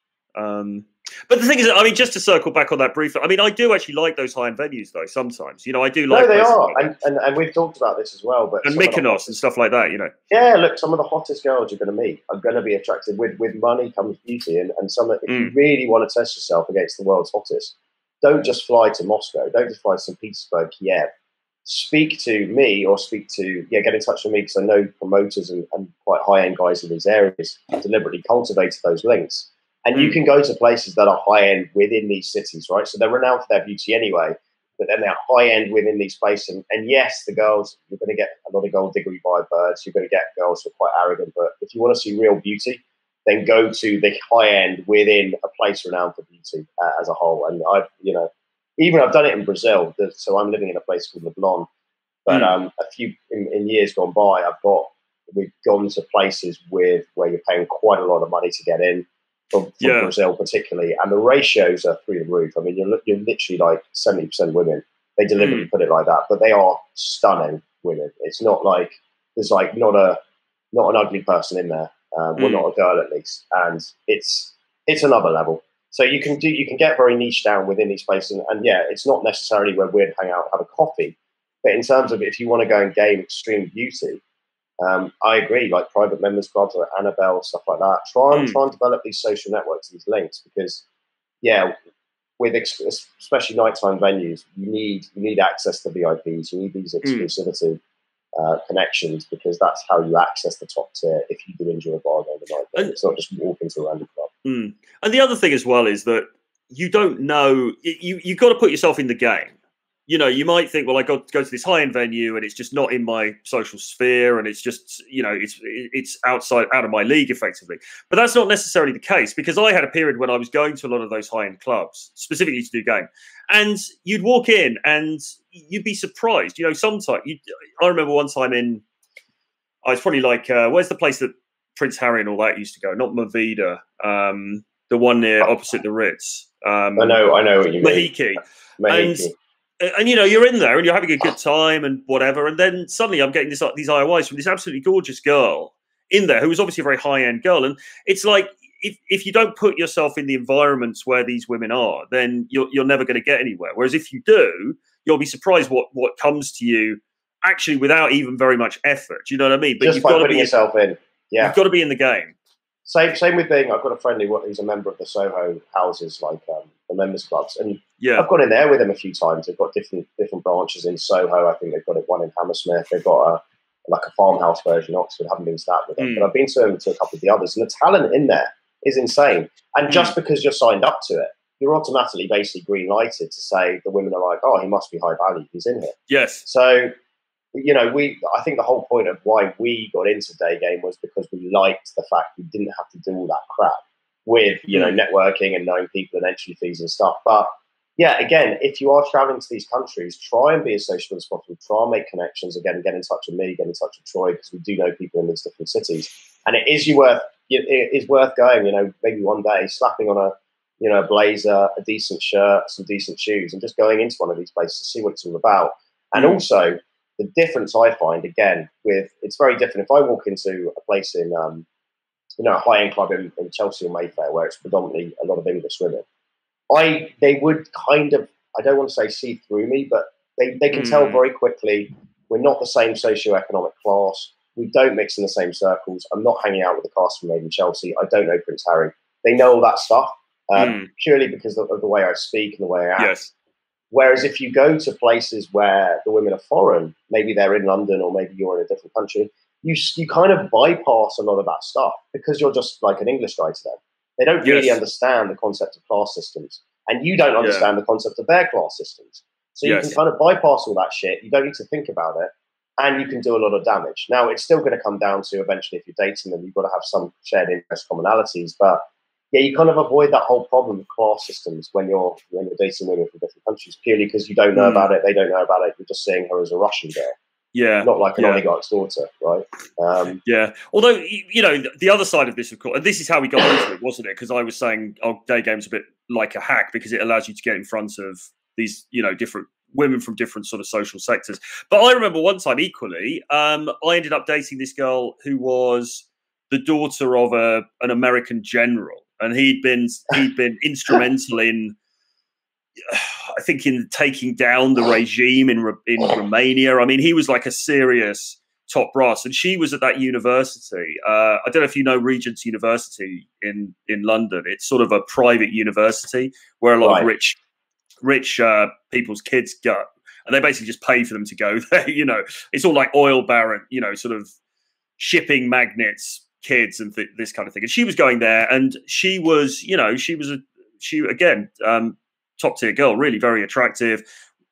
But the thing is, I mean, just to circle back on that briefly, I mean, I do actually like those high-end venues, though. Sometimes, I do like. No, they are, and we've talked about this as well. But Mykonos and stuff like that, Yeah, look, some of the hottest girls you're going to meet are going to be attractive. With money comes beauty, and some. If you really want to test yourself against the world's hottest, don't just fly to Moscow. Don't just fly to St. Petersburg, Kiev. Speak to me or get in touch with me, because I know promoters and quite high-end guys in these areas deliberately cultivated those links. And you can go to places that are high-end within these cities, right? So they're renowned for their beauty anyway, but then they're high-end within these places. And yes, the girls, you're going to get a lot of gold diggery vibe birds. You're going to get girls who are quite arrogant. But if you want to see real beauty, then go to the high end within a place renowned for beauty as a whole. And I've done it in Brazil. So I'm living in a place called Leblon. But a few in years gone by, we've gone to places where you're paying quite a lot of money to get in, from Brazil particularly, and the ratios are through the roof. I mean, you're literally like 70% women. They deliberately put it like that, but they are stunning women. It's not like there's like not an ugly person in there. Well, not a girl at least, and it's another level. So you can get very niche down within these places, and it's not necessarily where we'd hang out, have a coffee, but in terms of if you want to go and gain extreme beauty, I agree. Like private members clubs like Annabelle, stuff like that. Try and develop these social networks, these links, because with especially nighttime venues, you need access to VIPs. You need these exclusivity. connections, because that's how you access the top tier if you do enjoy a bar game the night. It's not just walk into a random club. And the other thing as well is that you don't know, you've got to put yourself in the game. You know, you might think, well, I got to go to this high-end venue and it's just not in my social sphere, and it's just, you know, it's out of my league effectively. But that's not necessarily the case, because I had a period when I was going to a lot of those high-end clubs, specifically to do game, and you'd walk in and you'd be surprised. You know, sometimes, I remember one time I was probably like, where's the place that Prince Harry and all that used to go? Not Movida, the one near opposite the Ritz. I know what you mean. Mahiki. And you know, you're in there and you're having a good time and whatever, and then suddenly I'm getting these IOIs from this absolutely gorgeous girl in there who was obviously a very high-end girl, and it's like, if you don't put yourself in the environments where these women are, then you're never going to get anywhere. Whereas if you do, you'll be surprised what comes to you actually without even very much effort. You know what I mean? But just by putting yourself in. Yeah, you've got to be in the game. Same with being. I've got a friend who's a member of the Soho houses, like the members clubs, and I've gone in there with them a few times. They've got different branches in Soho. I think they've got one in Hammersmith. They've got a farmhouse version in Oxford. I haven't been to that with them, but I've been to a couple of the others, and the talent in there is insane. And just because you're signed up to it, you're automatically basically green lighted to say the women are like, oh, he must be high value. He's in here. Yes. So, you know, I think the whole point of why we got into day game was because we liked the fact we didn't have to do all that crap with, you know, networking and knowing people and entry fees and stuff. But yeah, again, if you are traveling to these countries, try and be as social as possible. Try and make connections. Again, get in touch with me, get in touch with Troy, because we do know people in these different cities. And it is worth going, you know, maybe one day, slapping on a blazer, a decent shirt, some decent shoes, and just going into one of these places to see what it's all about. And also, the difference I find, again, it's very different. If I walk into a place in, a high-end club in Chelsea or Mayfair, where it's predominantly a lot of English women, they would kind of, I don't want to say see through me, but they can tell very quickly we're not the same socioeconomic class. We don't mix in the same circles. I'm not hanging out with the cast from Made in Chelsea. I don't know Prince Harry. They know all that stuff purely because of the way I speak and the way I act. Yes. Whereas if you go to places where the women are foreign, maybe they're in London or maybe you're in a different country, you kind of bypass a lot of that stuff because you're just like an English guy to them. They don't really understand the concept of class systems, and you don't understand the concept of their class systems. So you can kind of bypass all that shit. You don't need to think about it, and you can do a lot of damage. Now, it's still going to come down to eventually, if you're dating them, you've got to have some shared interest commonalities, but yeah, you kind of avoid that whole problem of class systems when you're dating women from different countries, purely because you don't know about it, they don't know about it. You're just seeing her as a Russian girl, not like an oligarch's daughter, right? Although, you know, the other side of this, of course, and this is how we got into it, wasn't it? Because I was saying, day game's a bit like a hack because it allows you to get in front of these, you know, different women from different sort of social sectors. But I remember one time, equally, I ended up dating this girl who was the daughter of an American general. And he'd been instrumental in, I think, in taking down the regime in Romania. I mean, he was like a serious top brass, and she was at that university. I don't know if you know Regent's University in London. It's sort of a private university where a lot of rich people's kids go, and they basically just pay for them to go there. You know, it's all like oil baron, you know, sort of shipping magnates kids and this kind of thing. And she was going there, and she was, you know, she again, top tier girl, really very attractive,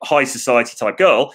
high society type girl.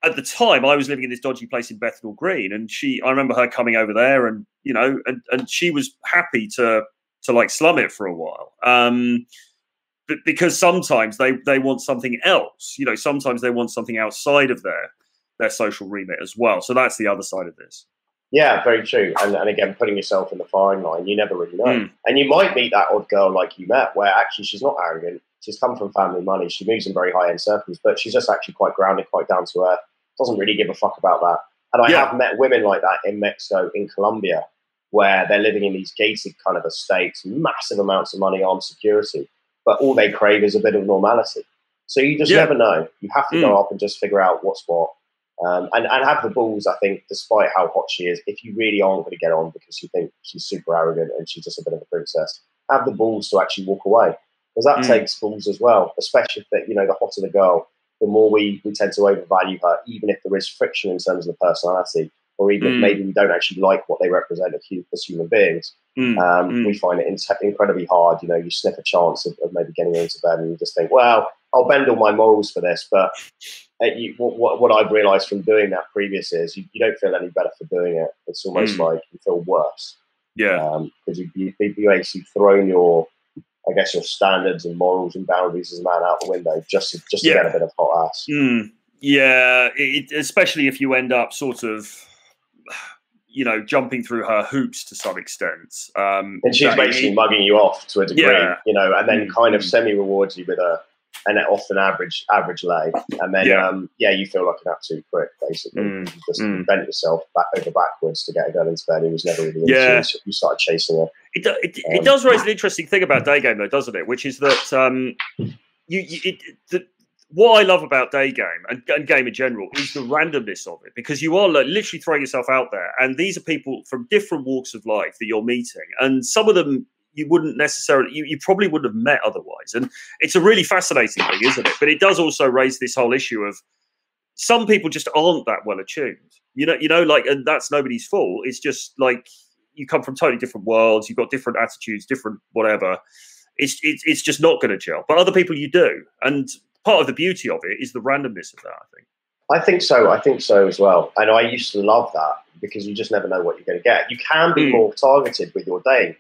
At the time, I was living in this dodgy place in Bethnal Green, and I remember her coming over there, and you know, and she was happy to like slum it for a while. But because sometimes they want something else, you know, sometimes they want something outside of their social remit as well. So that's the other side of this. Yeah, very true. And again, putting yourself in the firing line, you never really know. And you might meet that odd girl like you met, where actually she's not arrogant. She's come from family money. She moves in very high-end circles, but she's just actually quite grounded, quite down to earth. Doesn't really give a fuck about that. And I have met women like that in Mexico, in Colombia, where they're living in these gated kind of estates, massive amounts of money, armed security, but all they crave is a bit of normality. So you just never know. You have to go up and just figure out what's what. And have the balls, I think, despite how hot she is, if you really aren't going to get on because you think she's super arrogant and she's just a bit of a princess, have the balls to actually walk away. Because that takes balls as well, especially if, you know, the hotter the girl, the more we tend to overvalue her, even if there is friction in terms of the personality, or even if maybe we don't actually like what they represent as human beings. We find it incredibly hard. You know, you sniff a chance of maybe getting her into bed, and you just think, well, I'll bend all my morals for this. But what I've realised from doing that previous is you don't feel any better for doing it. It's almost like you feel worse. Yeah. Because you basically thrown your, I guess, your standards and morals and boundaries as a man out the window just to get a bit of hot ass. Yeah, especially if you end up sort of, you know, jumping through her hoops to some extent. And she's basically mugging you off to a degree, you know, and then kind of semi-rewards you with an often average lay. And then, you feel like an absolute prick, basically. You just bent yourself over backwards to get a girl into bed who was never really into you, so you started chasing her. It does raise an interesting thing about day game, though, doesn't it? Which is that what I love about day game and game in general is the randomness of it, because you are literally throwing yourself out there, and these are people from different walks of life that you're meeting, and some of them you wouldn't necessarily, you probably wouldn't have met otherwise. And it's a really fascinating thing, isn't it? But it does also raise this whole issue of some people just aren't that well attuned, you know, like, and that's nobody's fault. It's just like you come from totally different worlds, you've got different attitudes, different whatever. It's just not going to gel. But other people you do, and part of the beauty of it is the randomness of that, I think. I think so as well. And I used to love that, because you just never know what you're going to get. You can be more targeted with your game.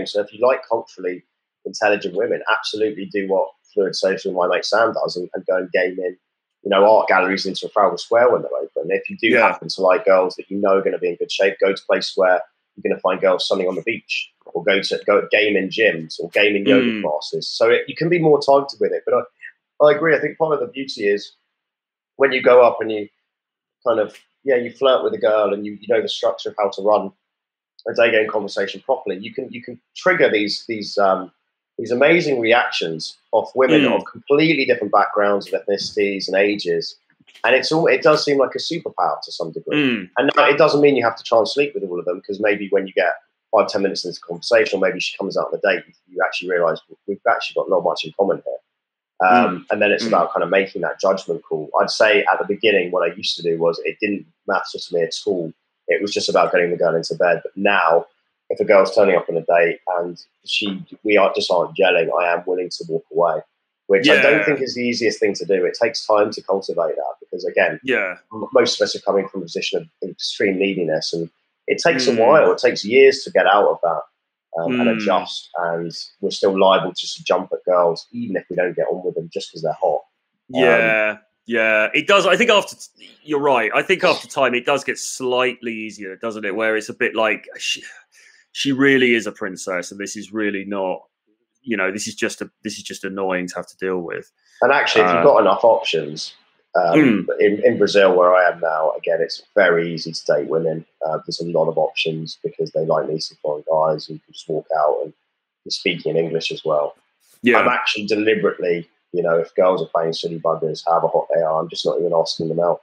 So if you like culturally intelligent women, absolutely do what Fluid Social and my mate Sam does, and go and game in, you know, art galleries in Trafalgar Square when they're open. If you do happen to like girls that you know are going to be in good shape, go to places where you're going to find girls sunning on the beach, or go game in gyms, or game in yoga classes. So you can be more targeted with it. But I agree. I think part of the beauty is when you go up and you kind of, you flirt with a girl, and you know the structure of how to run a day game conversation properly. You can trigger these amazing reactions of women of completely different backgrounds, and ethnicities, and ages, and it does seem like a superpower to some degree. And now it doesn't mean you have to try and sleep with all of them, because maybe when you get 5-10 minutes into the conversation, or maybe she comes out on the date, you actually realise we've actually got not much in common here. And then it's about kind of making that judgment call. I'd say at the beginning, what I used to do was it didn't matter to me at all. It was just about getting the girl into bed. But now, if a girl's turning up on a date and we just aren't gelling, I am willing to walk away, which I don't think is the easiest thing to do. It takes time to cultivate that, because again, most of us are coming from a position of extreme neediness, and it takes a while. It takes years to get out of that. And adjust, and we're still liable just to jump at girls, even if we don't get on with them just because they're hot. It does. I think you're right. I think after time, it does get slightly easier, doesn't it? Where it's a bit like she really is a princess, and this is really not. You know, this is just annoying to have to deal with. And actually, if you've got enough options, in Brazil, where I am now, again, it's very easy to date women. There's a lot of options, because they like meeting foreign guys, and you can just walk out, and you're speaking in English as well. I'm actually deliberately, you know, if girls are playing silly buggers, however hot they are, I'm just not even asking them out.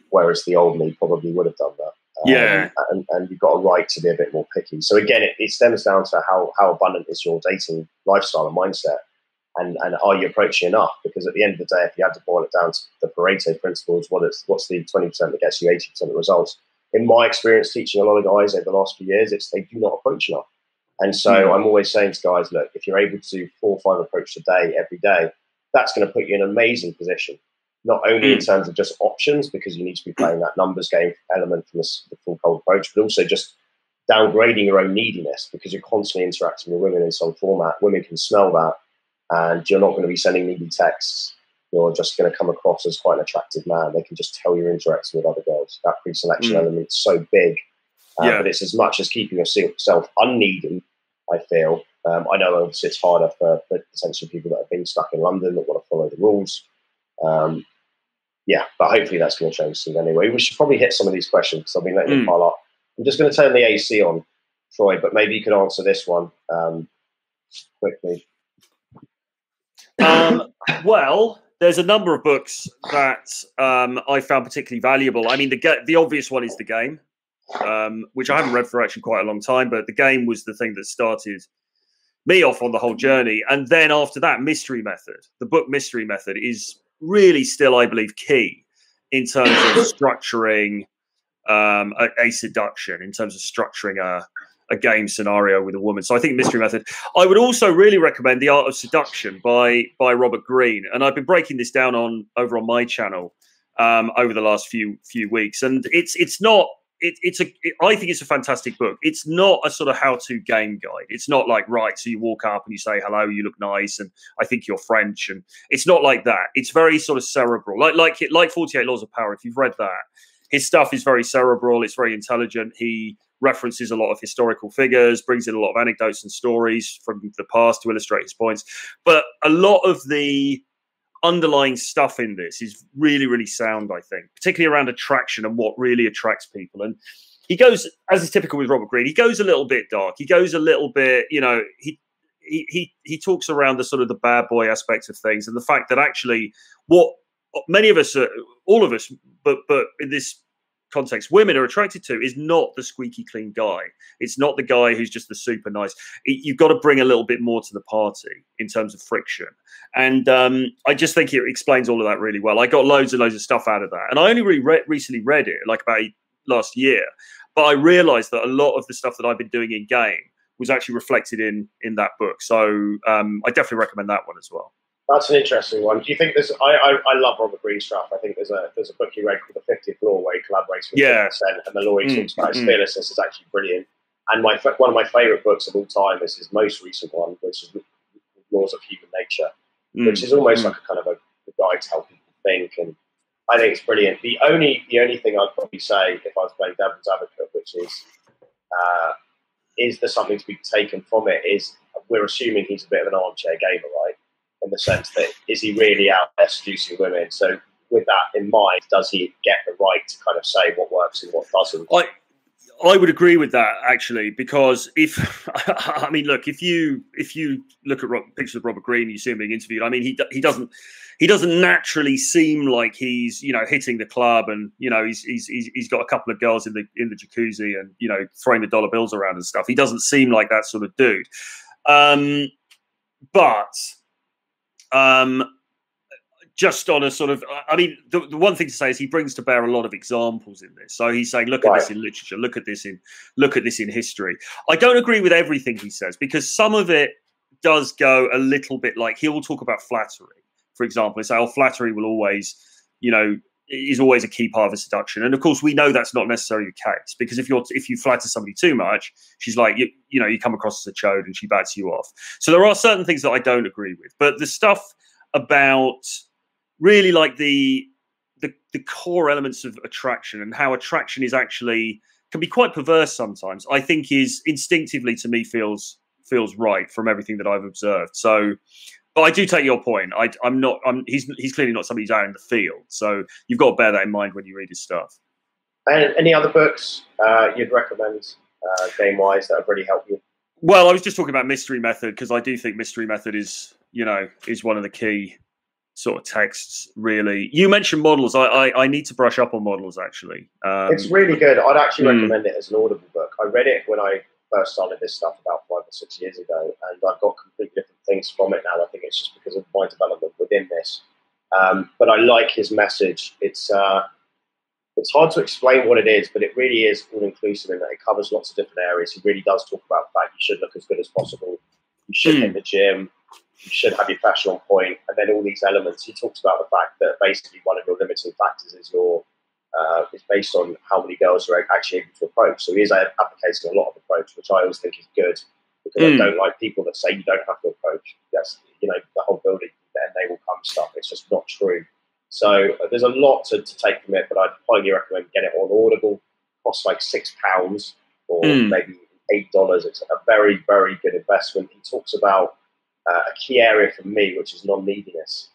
Whereas the old me probably would have done that. And you've got a right to be a bit more picky. So again, it stems down to how abundant is your dating lifestyle and mindset. And are you approaching enough? Because at the end of the day, if you had to boil it down to the Pareto principles, what's the 20% that gets you 80% of the results? In my experience teaching a lot of guys over the last few years, they do not approach enough. And so I'm always saying to guys, look, if you're able to do 4 or 5 approaches a day, every day, that's going to put you in an amazing position. Not only in terms of just options, because you need to be playing that numbers game element from the full cold approach, but also just downgrading your own neediness, because you're constantly interacting with women in some format. Women can smell that. And you're not going to be sending needy texts. You're just going to come across as quite an attractive man. They can just tell you're interacting with other girls. That pre-selection element is so big. But it's as much as keeping yourself unneeding, I feel. I know obviously it's harder for potentially people that have been stuck in London that want to follow the rules. But hopefully that's going to change soon anyway. We should probably hit some of these questions, because I've been letting them pile up. I'm just going to turn the AC on, Troy, but maybe you could answer this one quickly. Well, there's a number of books that I found particularly valuable. I mean, the obvious one is The Game, which I haven't read for actually quite a long time, but The Game was the thing that started me off on the whole journey. And then after that, Mystery Method. The book Mystery Method is really still, I believe, key in terms of structuring a seduction, in terms of structuring a game scenario with a woman. So I think Mystery Method. I would also really recommend The Art of Seduction by Robert Greene, and I've been breaking this down over on my channel over the last few weeks, and I think it's a fantastic book. It's not a sort of how-to game guide. It's not like, right, so you walk up and you say, hello, you look nice, and I think you're French. And it's not like that. It's very sort of cerebral. Like 48 Laws of Power, if you've read that, his stuff is very cerebral. It's very intelligent. He references a lot of historical figures, brings in a lot of anecdotes and stories from the past to illustrate his points. But a lot of the underlying stuff in this is really, really sound, I think, particularly around attraction and what really attracts people. And he goes, as is typical with Robert Greene, he goes a little bit dark. He goes a little bit, he talks around the sort of the bad boy aspects of things, and the fact that actually what many of us, all of us, but in this context, women are attracted to is not the squeaky clean guy. It's not the guy who's just the super nice. You've got to bring a little bit more to the party in terms of friction. And I just think it explains all of that really well. I got loads and loads of stuff out of that. And I only really recently read it, like about last year. But I realized that a lot of the stuff that I've been doing in game was actually reflected in that book. So I definitely recommend that one as well. That's an interesting one. Do you think there's? I love Robert Greene's stuff. I think there's a book he read called The 50th Law where he collaborates with 50%, and the law he talks about his fearlessness is actually brilliant. And one of my favourite books of all time is his most recent one, which is Laws of Human Nature, which is almost like a kind of a guide to how people think. And I think it's brilliant. The only thing I'd probably say if I was playing devil's advocate, which is there something to be taken from it, is we're assuming he's a bit of an armchair gamer, right? In the sense that, is he really out there seducing women? So with that in mind, does he get the right to kind of say what works and what doesn't? I would agree with that, actually, because if you look at pictures of Robert Greene, you see him being interviewed. I mean, he doesn't naturally seem like he's hitting the club, and he's got a couple of girls in the jacuzzi and throwing the dollar bills around and stuff. He doesn't seem like that sort of dude. But just on a sort of, I mean, the one thing to say is he brings to bear a lot of examples in this. So he's saying, look at this in literature, look at this in history. I don't agree with everything he says, because some of it does go a little bit like, he will talk about flattery, for example, and say, flattery will always, is always a key part of a seduction. And of course, we know that's not necessarily the case, because if you flatter somebody too much, she's like, you come across as a chode and she bats you off. So there are certain things that I don't agree with, but the stuff about really like the core elements of attraction and how attraction is actually can be quite perverse sometimes, I think is instinctively to me feels right from everything that I've observed. So, but I do take your point. He's clearly not somebody who's out in the field. So you've got to bear that in mind when you read his stuff. And any other books you'd recommend game-wise that have really helped you? Well, I was just talking about Mystery Method, because I do think Mystery Method is one of the key sort of texts, really. You mentioned models. I need to brush up on models, actually. It's really good. I'd actually recommend it as an Audible book. I read it when I first started this stuff about 5 or 6 years ago, and I've got completely different things from it now. I think it's just because of my development within this. But I like his message. It's hard to explain what it is, but it really is all-inclusive in that it covers lots of different areas. He really does talk about the fact you should look as good as possible. You should hit the gym. You should have your fashion on point, and then all these elements. He talks about the fact that basically one of your limiting factors is is based on how many girls are actually able to approach. So he is advocating a lot of approach, which I always think is good, because I don't like people that say you don't have to approach. That's the whole building and they will come stuff. It's just not true. So there's a lot to take from it, but I'd highly recommend get it on Audible. It costs like £6 or maybe $8. It's a very, very good investment. He talks about a key area for me, which is non-neediness.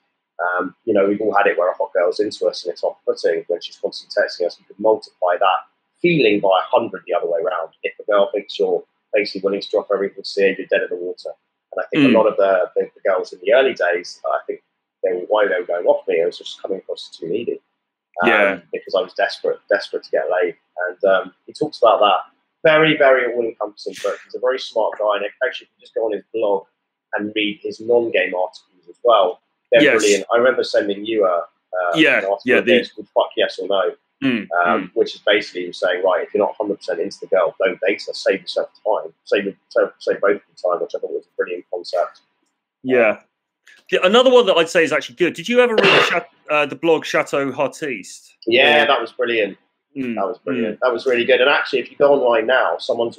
We've all had it where a hot girl's into us and it's off-putting when she's constantly texting us. You could multiply that feeling by 100 the other way around. If a girl thinks you're basically willing to drop everything to see her, you're dead in the water. And I think a lot of the girls in the early days, I think why they were going off me, I was just coming across as too needy. Because I was desperate to get laid. And he talks about that. Very, very all-encompassing book. He's a very smart guy. And actually, if you just go on his blog and read his non-game articles as well, They're brilliant. I remember sending you an article of this called "Fuck Yes or No," which is basically saying, right, if you're not 100% into the girl, don't date her. Save yourself time. Save both of the time, which I thought was a brilliant concept. Yeah. Another one that I'd say is actually good. Did you ever read the blog Chateau Artiste? Yeah, that was brilliant. That was brilliant. That was really good. And actually, if you go online now, someone's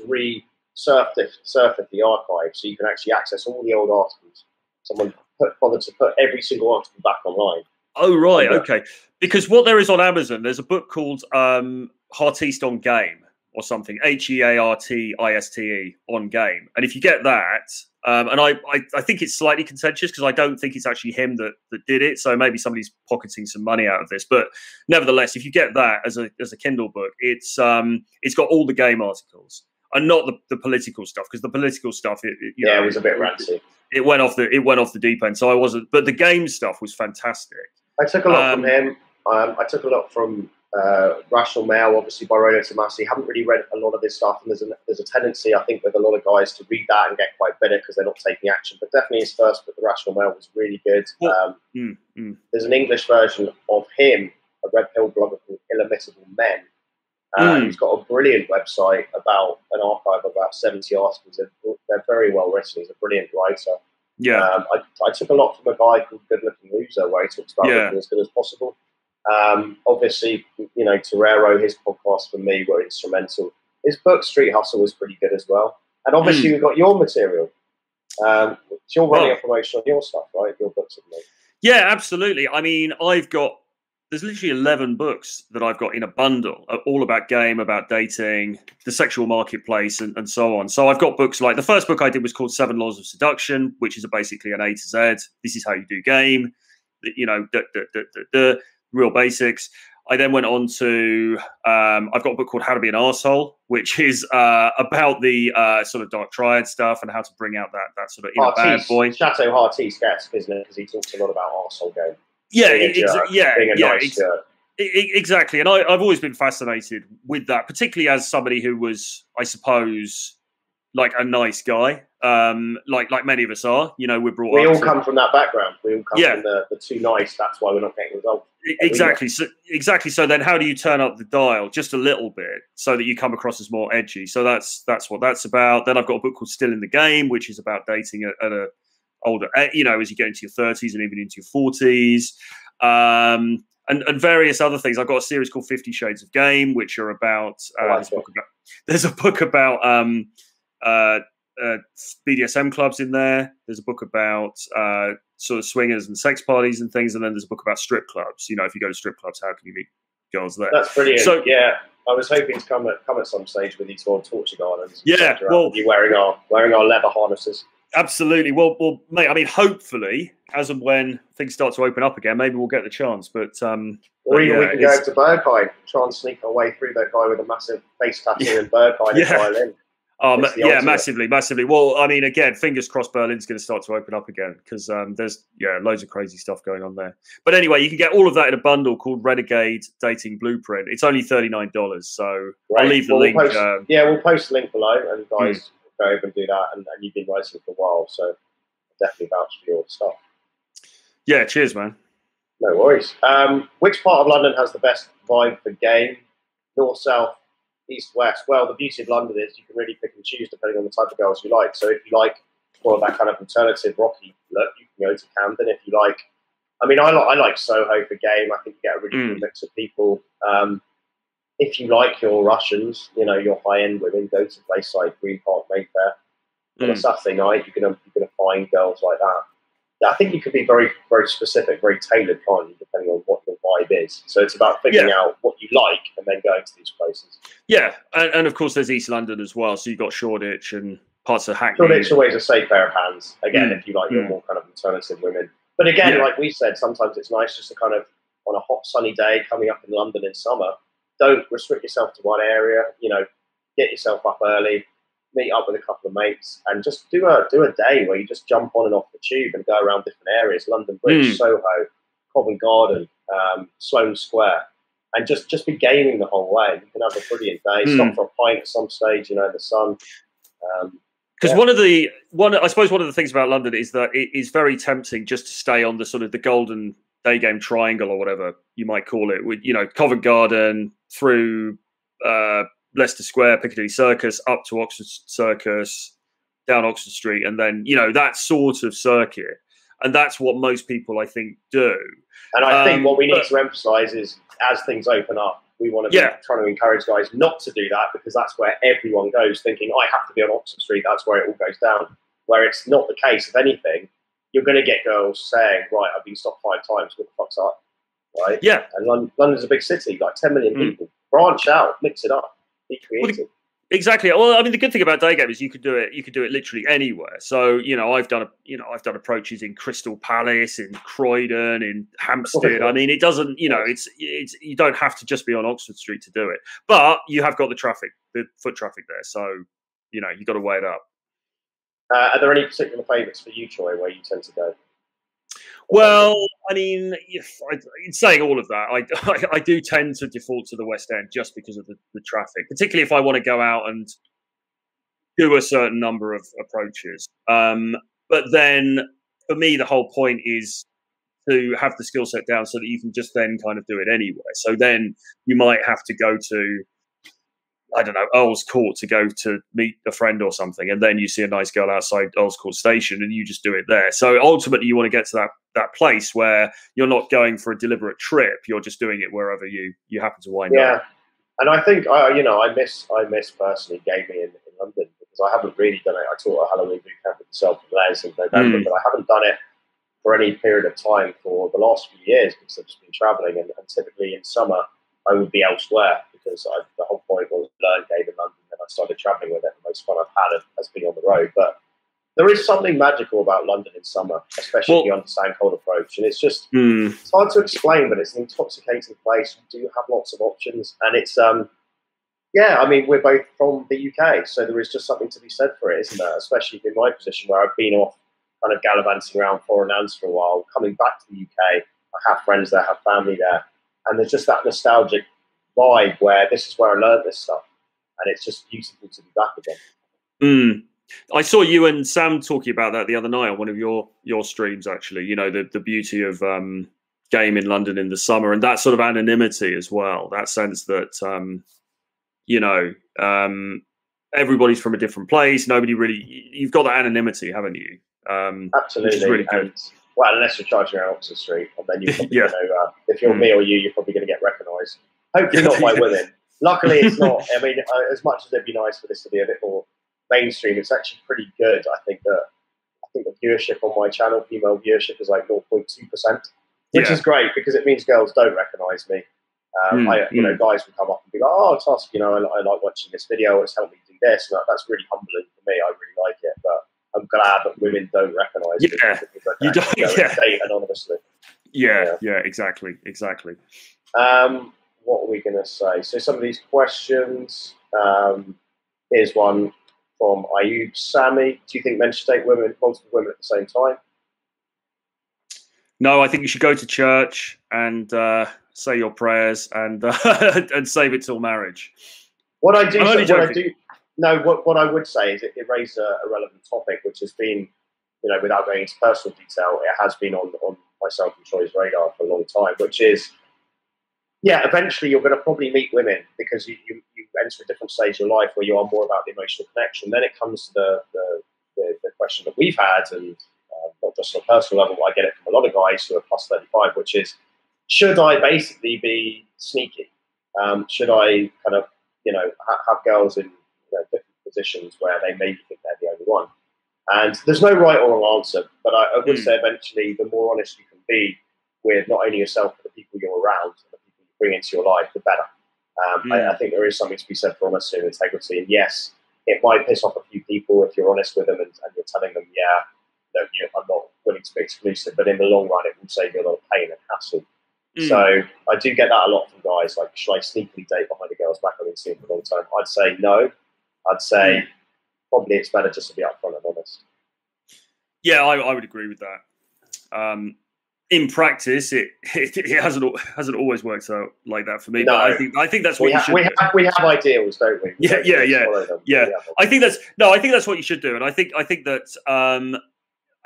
surfaced the archive, so you can actually access all the old articles. Someone bothered to put every single article back online. Oh, right. Okay. Because what there is on Amazon, there's a book called Artiste on Game or something, HEARTISTE on Game. And if you get that, and I think it's slightly contentious because I don't think it's actually him that did it. So maybe somebody's pocketing some money out of this. But nevertheless, if you get that as a Kindle book, it's got all the game articles and not the political stuff, because the political stuff, it was a bit ranty. It went off the deep end. So I wasn't, but the game stuff was fantastic. I took a lot from him. I took a lot from Rational Male, obviously, by Rollo Tomasi. Haven't really read a lot of this stuff, and there's a tendency, I think, with a lot of guys to read that and get quite bitter because they're not taking action. But definitely his first book, The Rational Male, was really good. There's an English version of him, a Red Pill blogger called Illimitable Men. He's got a brilliant website about an archive of about 70 articles. They're very well written. He's a brilliant writer. Yeah, I took a lot from a guy called Good Looking Loser, where he talks about looking as good as possible. Obviously, Torero, his podcasts for me were instrumental. His book Street Hustle was pretty good as well. And obviously, we've got your material. You're running a promotion on your stuff, right? Your books with me. Yeah, absolutely. I mean, there's literally 11 books that I've got in a bundle, all about game, about dating, the sexual marketplace, and so on. So I've got books like, the first book I did was called 7 Laws of Seduction, which is basically an A to Z. This is how you do game, real basics. I then went on to, I've got a book called How to Be an Arsehole, which is about the sort of dark triad stuff and how to bring out that sort of inner bad boy. Chateau Artiste-esque, isn't it? Because he talks a lot about arsehole game. Exactly. And I've always been fascinated with that, particularly as somebody who was, I suppose, like a nice guy, like many of us are. We're brought up. We all come from that background. We all come from the too nice. That's why we're not getting results. Exactly. So then, how do you turn up the dial just a little bit so that you come across as more edgy? So that's what that's about. Then I've got a book called Still in the Game, which is about dating at a older, as you get into your 30s and even into your 40s, and various other things. I've got a series called 50 Shades of Game, which are about. There's a book about BDSM clubs in there. There's a book about sort of swingers and sex parties and things, and then there's a book about strip clubs. If you go to strip clubs, how can you meet girls there? That's brilliant. So, yeah, I was hoping to come at some stage with you to Torture Gardens. Yeah, you wearing our leather harnesses. Absolutely. Well, mate. I mean, hopefully, as and when things start to open up again, maybe we'll get the chance. But or even we can go to Berghain, try and sneak our way through that guy with a massive face tattoo in Berghain and violin. Massively. Well, I mean, again, fingers crossed Berlin's going to start to open up again, because there's loads of crazy stuff going on there. But anyway, you can get all of that in a bundle called Renegade Dating Blueprint. It's only $39, so I'll leave the link. We'll post the link below, and guys go over and do that. And you've been writing for a while, so definitely vouch for your stuff. Yeah, cheers, man. No worries. Which part of London has the best vibe for game? North, south, east, west? Well, the beauty of London is you can really pick and choose depending on the type of girls you like. So if you like more of that kind of alternative rocky look, you can go to Camden. If you like, I like Soho for game. I think you get a really good mix of people. If you like your Russians, your high-end women, go to a place like Green Park, Mayfair. On a Saturday night, you're gonna find girls like that. I think you can be very, very specific, very tailored, can't you, depending on what your vibe is. So it's about figuring out what you like and then going to these places. Yeah, and of course there's East London as well. So you've got Shoreditch and parts of Hackney. Shoreditch always a safe pair of hands. Again, if you like your more kind of alternative women. But again, like we said, sometimes it's nice just to kind of, on a hot sunny day coming up in London in summer, don't restrict yourself to one area. Get yourself up early, meet up with a couple of mates, and just do a day where you just jump on and off the tube and go around different areas: London Bridge, Soho, Covent Garden, Sloane Square, and just be gaming the whole way. You can have a brilliant day. Stop for a pint at some stage, in the sun. Because I suppose one of the things about London is that it is very tempting just to stay on the sort of the golden day game triangle or whatever you might call it, with, you know, Covent Garden through Leicester Square, Piccadilly Circus, up to Oxford Circus, down Oxford Street, and then, you know, that sort of circuit. And that's what most people, I think, do. And I think what we need to emphasise is, as things open up, we want to be trying to encourage guys not to do that, because that's where everyone goes, thinking, I have to be on Oxford Street, that's where it all goes down. Where it's not the case. If anything, you're going to get girls saying, right, I've been stopped 5 times, what the fuck's up? Right? Yeah. And London's a big city, like 10 million people. Branch out, mix it up, be creative. Well, exactly. Well, I mean, the good thing about day game is you could do it literally anywhere. So, you know, I've done approaches in Crystal Palace, in Croydon, in Hampstead. I mean, it doesn't, you know, it's you don't have to just be on Oxford Street to do it, but you have got the foot traffic there. So, you know, you've got to weigh it up. Are there any particular favourites for you, Troy, where you tend to go? Well, I mean, in saying all of that, I do tend to default to the West End just because of the traffic, particularly if I want to go out and do a certain number of approaches. But then, for me, the whole point is to have the skill set down so that you can just then kind of do it anywhere. So then you might have to go to, I don't know, Earl's Court to go to meet a friend or something, and then you see a nice girl outside Earl's Court station and you just do it there. So ultimately you want to get to that place where you're not going for a deliberate trip, you're just doing it wherever you happen to wind up. Yeah, and I think, you know, I miss personally gaming in London, because I haven't really done it. I taught a Halloween boot camp with myself and Les in November, but I haven't done it for any period of time for the last few years, because I've just been travelling, and typically in summer I would be elsewhere, because the whole point was to learn game in London, and I started travelling with it. The most fun I've had has been on the road. But there is something magical about London in summer, especially if you understand cold approach. And it's just, it's hard to explain, but it's an intoxicating place. You do have lots of options. And it's, yeah, I mean, we're both from the UK, so there is just something to be said for it, isn't there? Especially in my position, where I've been off kind of gallivanting around foreign lands for a while, coming back to the UK. I have friends there, have family there. And there's just that nostalgic vibe where this is where I learned this stuff, and it's just beautiful to be back again. I saw you and Sam talking about that the other night on one of your streams, actually. You know, the beauty of game in London in the summer, and that sort of anonymity as well. That sense that you know, everybody's from a different place. Nobody really, you've got that anonymity, haven't you? Absolutely, which is really good. Well, unless you're charging around Oxford Street, and then you're probably going to, if you're me or you're probably going to get recognised. Hopefully not by women. Luckily, it's not. I mean, as much as it'd be nice for this to be a bit more mainstream, it's actually pretty good. I think the viewership on my channel, female viewership, is like 0.2%, which is great, because it means girls don't recognise me. You know, guys will come up and be like, "Oh, Tusk, you know, I like watching this video. It's helped me do this." And that's really humbling for me. I really like it, but I'm glad that women don't recognise me. You don't. Date anonymously. Yeah, exactly. What are we going to say? So some of these questions. Here's one from Ayub Sami. Do you think men should date multiple women at the same time? No, I think you should go to church and say your prayers and and save it till marriage. What I would say is it raised a relevant topic, which has been, you know, without going into personal detail, it has been on myself and Troy's radar for a long time, which is, yeah, eventually you're going to probably meet women, because you enter a different stage of life where you are more about the emotional connection. Then it comes to the question that we've had, and not just on a personal level, I get it from a lot of guys who are plus 35, which is, should I basically be sneaky? Should I kind of, you know, have girls in different positions where they maybe think they're the only one? And there's no right or wrong answer, but I would say eventually the more honest you can be with not only yourself but the people you're around and the people you bring into your life, the better. I think there is something to be said for honesty and integrity. And yes, it might piss off a few people if you're honest with them and you're telling them, I'm not willing to be exclusive, but in the long run, it will save you a lot of pain and hassle. So I do get that a lot from guys, like, should I sneakily date behind a girl's back? I've been seeing for a long time. I'd say no. I'd say probably it's better just to be upfront and honest. Yeah, I would agree with that. in practice, it hasn't always worked out like that for me. No. But I think that's what you should do. We have ideals, don't we? Yeah. I think that's what you should do, and I think that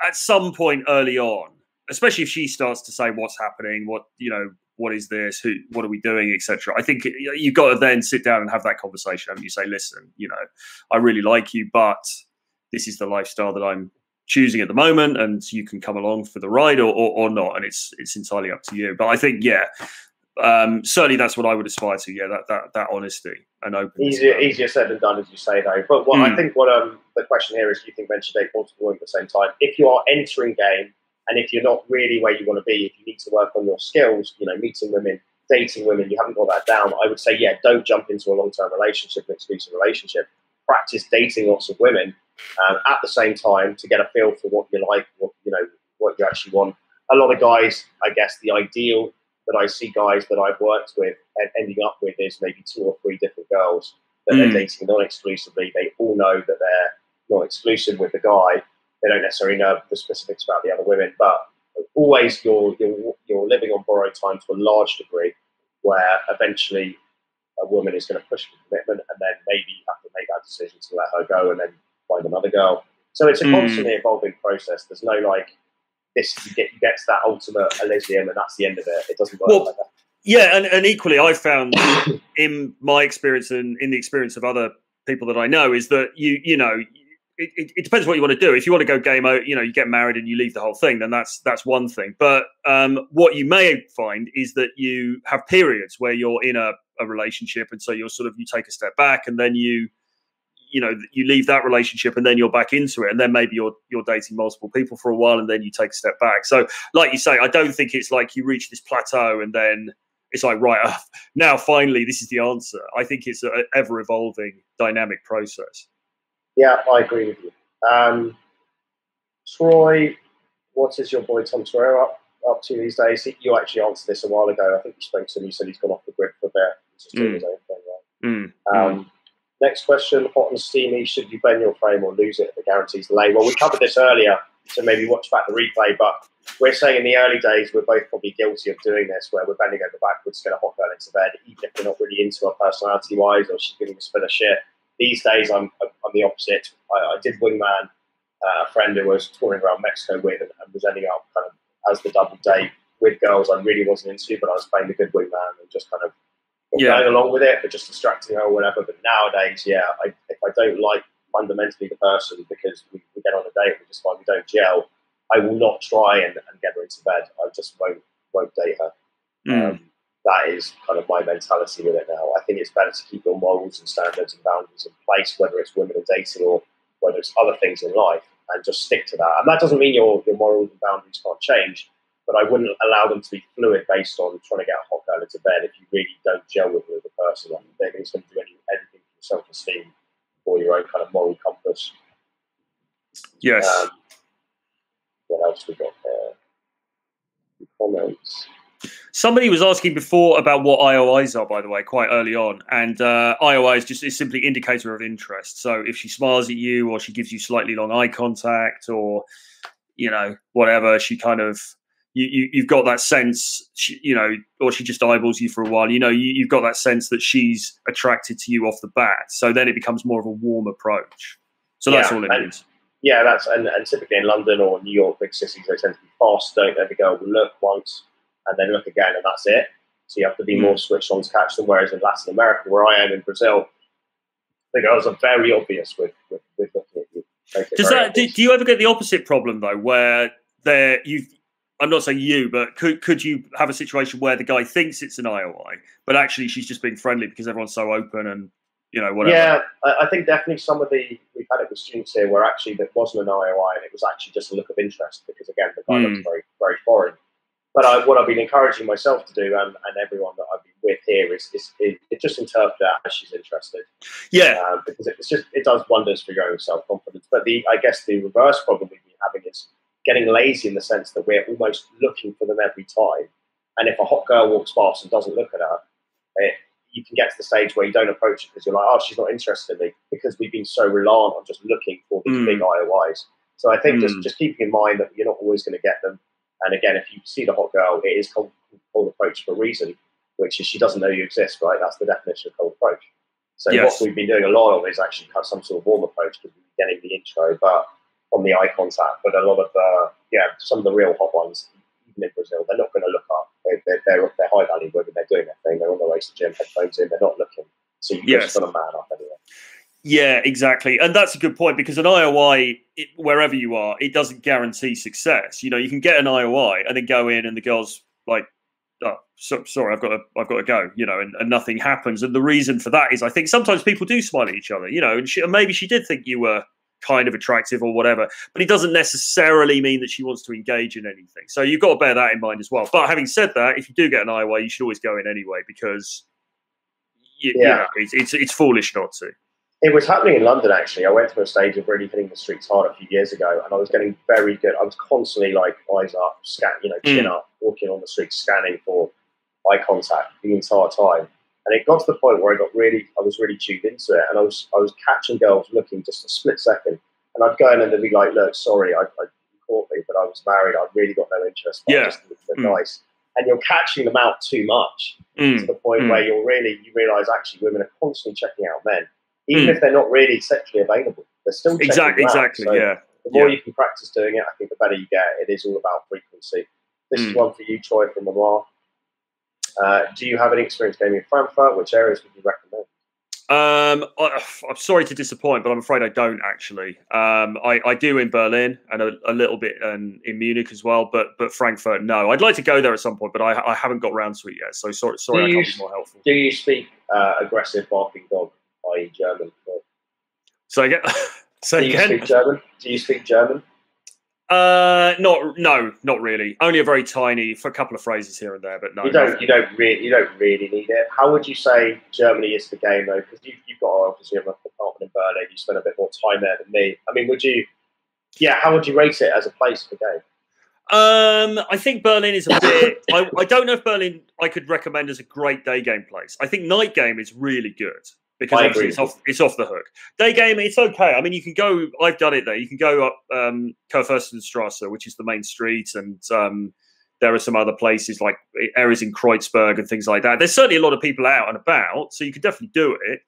at some point early on, especially if she starts to say what's happening, what is this, what are we doing, etc. I think you've got to then sit down and have that conversation, and you say, listen, I really like you, but this is the lifestyle that I'm choosing at the moment, and you can come along for the ride or not, and it's entirely up to you. But I think certainly that's what I would aspire to. Yeah, that honesty and openness. Easier said than done, as you say, though. But I think the question here is: do you think men should date multiple women at the same time? If you are entering game, and if you're not really where you want to be, if you need to work on your skills, meeting women, dating women, you haven't got that down, I would say, don't jump into a long-term relationship, an exclusive relationship. Practice dating lots of women at the same time to get a feel for what you like, what you actually want. A lot of guys, I guess, the ideal that I see guys that I've worked with and ending up with is maybe 2 or 3 different girls that they're dating non-exclusively. They all know that they're not exclusive with the guy. They don't necessarily know the specifics about the other women, but always you're living on borrowed time to a large degree, where eventually a woman is going to push for commitment, and then maybe you have to make that decision to let her go and then find another girl. So it's a constantly evolving process. There's no you get to that ultimate Elysium and that's the end of it. It doesn't work like that. Yeah, and equally, I found in my experience and in the experience of other people that I know is that it depends what you want to do. If you want to go game out, you get married and you leave the whole thing, then that's one thing. But what you may find is that you have periods where you're in a relationship, and so you take a step back, and then you leave that relationship, and then you're back into it, and then maybe you're dating multiple people for a while, and then you take a step back. So, like you say, I don't think it's like you reach this plateau and then it's like, right, now finally this is the answer. I think it's an ever evolving, dynamic process. Yeah, I agree with you. Troy, what is your boy Tom Torero up to these days? You actually answered this a while ago. I think you spoke to him. You said he's gone off the grid for a bit. He's just doing his own thing, right? Next question, hot and steamy. Should you bend your frame or lose it if the guarantee's delay? Well, we covered this earlier, so maybe watch back the replay. But we're saying in the early days, we're both probably guilty of doing this, where we're bending over backwards to get a hot girl into bed, even if we're not really into her personality-wise or she's giving us a bit of shit. These days, I'm the opposite. I did wingman a friend who was touring around Mexico with and was ending up kind of as the double date with girls I really wasn't into, but I was playing the good wingman and just kind of going along with it, but just distracting her or whatever. But nowadays, if I don't like fundamentally the person because we get on a date, we just find we don't gel, I will not try and get her into bed. I just won't date her. That is kind of my mentality with it now. I think it's better to keep your morals and standards and boundaries in place, whether it's women and dating or whether it's other things in life, and just stick to that. And that doesn't mean your morals and boundaries can't change, but I wouldn't allow them to be fluid based on trying to get a hot girl into bed if you really don't gel with her as a person. I don't think it's going to do anything for your self-esteem or your own kind of moral compass. Yes. What else we got there? Comments. Somebody was asking before about what IOIs are, by the way, quite early on. And IOI is simply indicator of interest. So if she smiles at you or she gives you slightly long eye contact or, whatever, she kind of, you've got that sense, or she just eyeballs you for a while, you've got that sense that she's attracted to you off the bat. So then it becomes more of a warm approach. So that's all it means. Yeah, and typically in London or New York, big cities, they tend to be fast, don't they? They go, look once and then look again, and that's it. So you have to be more switched on to catch them. Whereas in Latin America, where I am in Brazil, the girls are very obvious with looking at you. Do you ever get the opposite problem though, where I'm not saying you, but could you have a situation where the guy thinks it's an IOI, but actually she's just being friendly because everyone's so open and whatever? Yeah, I think definitely we've had it with students here where actually there wasn't an IOI and it was actually just a look of interest because again the guy looks very, very foreign. But what I've been encouraging myself to do and everyone that I've been with here is just interpret that as she's interested. Yeah, because it does wonders for your own self-confidence. But I guess the reverse problem we've been having is getting lazy in the sense that we're almost looking for them every time. And if a hot girl walks past and doesn't look at her, you can get to the stage where you don't approach it because you're like, oh, she's not interested in me, because we've been so reliant on just looking for these big IOIs. So I think just keeping in mind that you're not always going to get them. And again, if you see the hot girl, it is cold approach for a reason, which is she doesn't know you exist, right? That's the definition of cold approach. So what we've been doing a lot of is actually have some sort of warm approach because we're getting the intro, but on the eye contact. But a lot of some of the real hot ones, even in Brazil, they're not going to look up. They're high value women. They're doing their thing. They're on their way to the gym, headphones in. They're not looking. So you've just got to man up anyway. Yeah, exactly. And that's a good point because an IOI, wherever you are, it doesn't guarantee success. You can get an IOI and then go in and the girl's like, oh, sorry, I've got to go, and nothing happens. And the reason for that is I think sometimes people do smile at each other, and maybe she did think you were kind of attractive or whatever, but it doesn't necessarily mean that she wants to engage in anything. So you've got to bear that in mind as well. But having said that, if you do get an IOI, you should always go in anyway because it's foolish not to. It was happening in London, actually. I went through a stage of really hitting the streets hard a few years ago, and I was getting very good. I was constantly like eyes up, chin up, walking on the street, scanning for eye contact the entire time. And it got to the point where I was really tuned into it, and I was catching girls looking just a split second, and I'd go in and they'd be like, "Look, sorry, I caught me, but I was married. I really got no interest. But I just looked nice." And you're catching them out too much to the point where you realise actually women are constantly checking out men. Even if they're not really sexually available, they're still checking exactly. So the more you can practice doing it, I think the better you get. It is all about frequency. This is one for you, Troy, from Lamar. Do you have any experience gaming in Frankfurt? Which areas would you recommend? I'm sorry to disappoint, but I'm afraid I don't actually. I do in Berlin and a little bit in Munich as well, but Frankfurt, no. I'd like to go there at some point, but I haven't got round to it yet. So sorry, I can't be more helpful. Do you speak aggressive barking dog, i.e. German? So again, do you speak German? Do you speak German? Not really. Only a very tiny, for a couple of phrases here and there, but no. You don't really need it. How would you say Germany is the game though? Because you've got obviously an apartment in Berlin. You spend a bit more time there than me. I mean, how would you rate it as a place for game? I think Berlin is a bit. I don't know if Berlin I could recommend as a great day game place. I think night game is really good. Because obviously it's off the hook. Day game, it's okay. I mean, you can go. I've done it there. You can go up Kurfürstenstrasse, which is the main street, and there are some other places like areas in Kreuzberg and things like that. There's certainly a lot of people out and about, so you could definitely do it.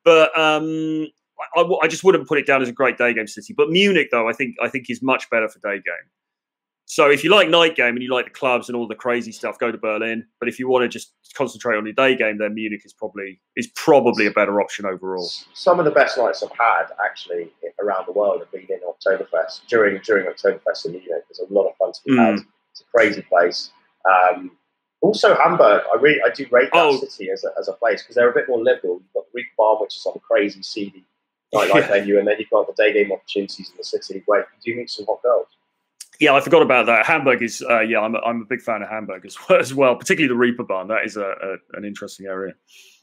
But I just wouldn't put it down as a great day game city. But Munich, though, I think is much better for day game. So if you like night game and you like the clubs and all the crazy stuff, go to Berlin. But if you want to just concentrate on your day game, then Munich is probably a better option overall. Some of the best nights I've had actually around the world have been in Oktoberfest during Oktoberfest in Munich. There's a lot of fun to be had. It's a crazy place. Also Hamburg, I do rate that city as a place because they're a bit more liberal. You've got the Reeperbahn, which is some crazy seedy nightlife venue, and then you've got the day game opportunities in the city where you do meet some hot girls. Yeah, I forgot about that. Hamburg is, I'm a big fan of Hamburg as well, particularly the Reeperbahn. That is an interesting area.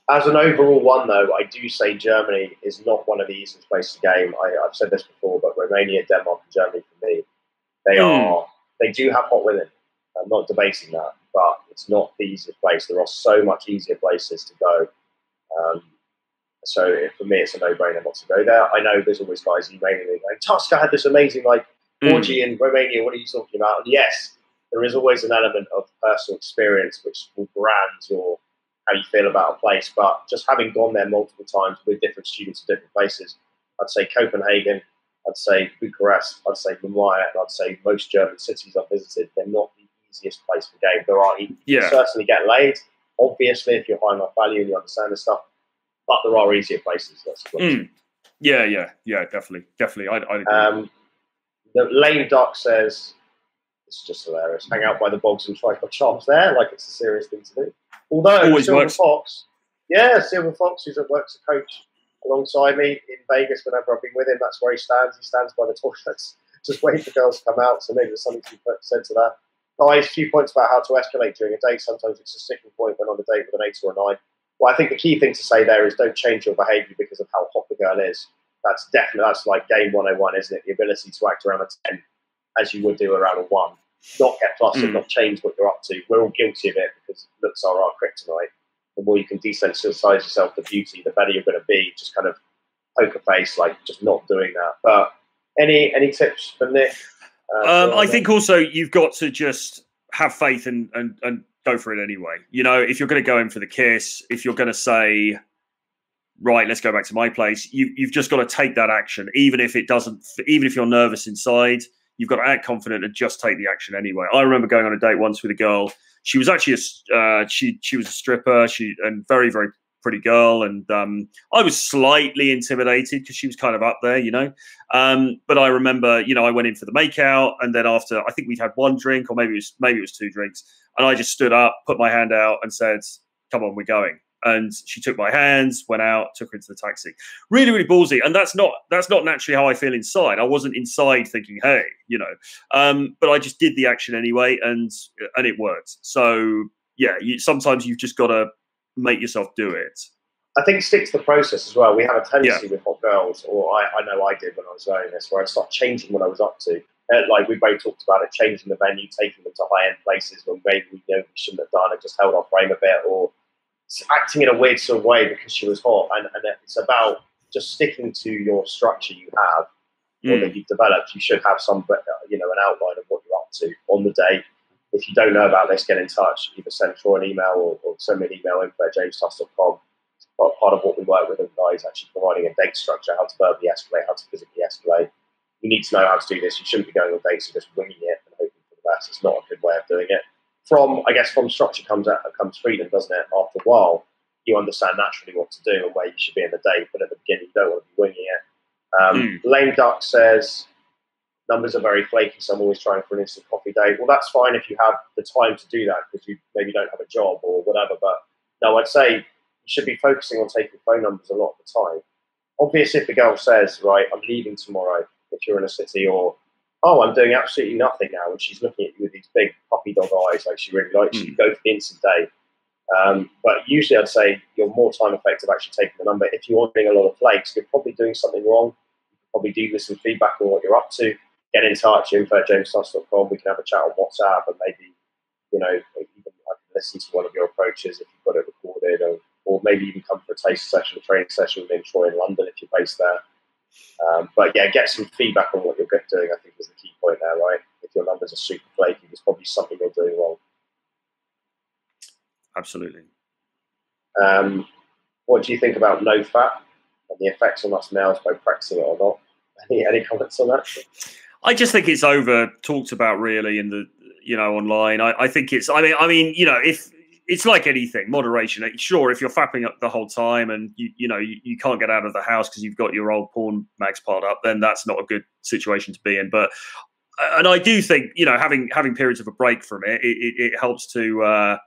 As an overall one, though, I do say Germany is not one of the easiest places to game. I've said this before, but Romania, Denmark, and Germany for me, they do have hot women. I'm not debating that, but it's not the easiest place. There are so much easier places to go. So for me, it's a no-brainer not to go there. I know there's always guys emailing me going, Tusk, I had this amazing orgy in Romania, what are you talking about? And yes, there is always an element of personal experience which will brand how you feel about a place. But just having gone there multiple times with different students in different places, I'd say Copenhagen, I'd say Bucharest, I'd say Mumbai, and I'd say most German cities I've visited, they're not the easiest place for game. You can certainly get laid, obviously, if you're high enough value and you understand this stuff, but there are easier places. Yeah, definitely. I'd agree. The lame duck says, it's just hilarious. Hang out by the bogs and try my charms there, like it's a serious thing to do. Although Silver Fox, who's works a coach alongside me in Vegas whenever I've been with him, that's where he stands. He stands by the toilets, just waiting for girls to come out. So maybe there's something to be said to that. Guys, a few points about how to escalate during a date. Sometimes it's a sticking point when on a date with an 8 or a 9. Well, I think the key thing to say there is don't change your behaviour because of how hot the girl is. That's like game 101, isn't it? The ability to act around a 10 as you would do around a 1. Not get flustered, not change what you're up to. We're all guilty of it because looks are our kryptonite. The more you can desensitize yourself to beauty, the better you're going to be. Just kind of poker face, like just not doing that. But any tips for Nick? I think also you've got to just have faith and go for it anyway. You know, if you're going to go in for the kiss, if you're going to say, right, let's go back to my place, you've just got to take that action, even if it doesn't, even if you're nervous inside, you've got to act confident and just take the action anyway. I remember going on a date once with a girl. She was actually she was a stripper, and very, very pretty girl, and I was slightly intimidated because she was kind of up there, you know. But I remember, you know, I went in for the makeout, and then after, I think we'd had one drink, or maybe it was 2 drinks, and I just stood up, put my hand out, and said, "Come on, we're going." And she took my hands, went out, took her into the taxi. Really, really ballsy. And that's not naturally how I feel inside. I wasn't inside thinking, hey, you know, but I just did the action anyway, and it worked. So yeah, sometimes you've just got to make yourself do it. I think stick to the process as well. We have a tendency with hot girls, or I know I did when I was learning this, where I start changing what I was up to. Like we both talked about it, changing the venue, taking them to high-end places when maybe we know we shouldn't have done it, just held our frame a bit, or acting in a weird sort of way because she was hot. And it's about just sticking to your structure you have, or that you've developed. You should have some, you know, an outline of what you're up to on the day. If you don't know about this, get in touch. Either send Troy an email or send me an email info@jamestusk.com. Part of what we work with them guys actually providing a date structure, how to verbally escalate, how to physically escalate. You need to know how to do this. You shouldn't be going on dates and just winging it and hoping for the best. It's not a good way of doing it. From structure comes freedom, doesn't it? After a while, you understand naturally what to do and where you should be in the date, but at the beginning, you don't want to be winging it. Lame Duck says, numbers are very flaky, so I'm always trying for an instant coffee date. Well, that's fine if you have the time to do that because you maybe don't have a job or whatever, but no, I'd say you should be focusing on taking phone numbers a lot of the time. Obviously, if the girl says, right, I'm leaving tomorrow, if you're in a city, or oh, I'm doing absolutely nothing now, and she's looking at you with these big puppy dog eyes like she really likes you, go for the instant date. But usually I'd say you're more time effective actually taking the number. If you're getting a lot of flakes, you're probably doing something wrong. You can probably do with some feedback on what you're up to. Get in touch, info@jamestusk.com. We can have a chat on WhatsApp, and maybe, you know, I can listen to one of your approaches if you've got it recorded, or maybe even come for a taste session, a training session with Troy in London if you're based there. But yeah, get some feedback on what you're doing, I think is the key point there, right? If your numbers are super flaky, there's probably something you're doing wrong. Absolutely. What do you think about no fat and the effects on us males by practicing it or not? Any comments on that? I just think it's over talked about really in the, you know, online. I think it's, I mean, you know, if it's like anything, moderation. Sure, if you're fapping up the whole time and you can't get out of the house because you've got your old porn mags piled up, then that's not a good situation to be in. But and I do think, you know, having periods of a break from it helps to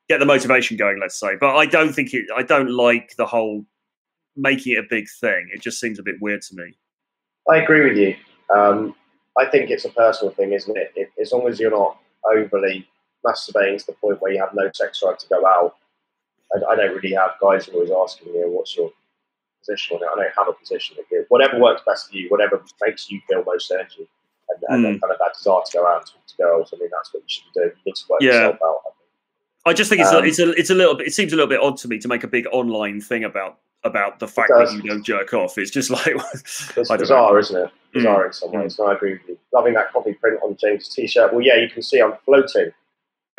get the motivation going, let's say. But I don't like the whole making it a big thing. It just seems a bit weird to me. I agree with you. I think it's a personal thing, isn't it? As long as you're not overly masturbating to the point where you have no sex drive to go out. I don't really have guys who are always asking me, what's your position on it? I don't have a position. Whatever works best for you, whatever makes you feel most energy, and then kind of that desire to go out and talk to girls. I mean, that's what you should be doing. You need to work yourself out. I just think it's a little bit. It seems a little bit odd to me to make a big online thing about the fact that you don't jerk off. It's just like it's bizarre, isn't it? Bizarre in some ways. No, I agree with you. Loving that coffee print on James' t-shirt. Well, yeah, you can see I'm floating.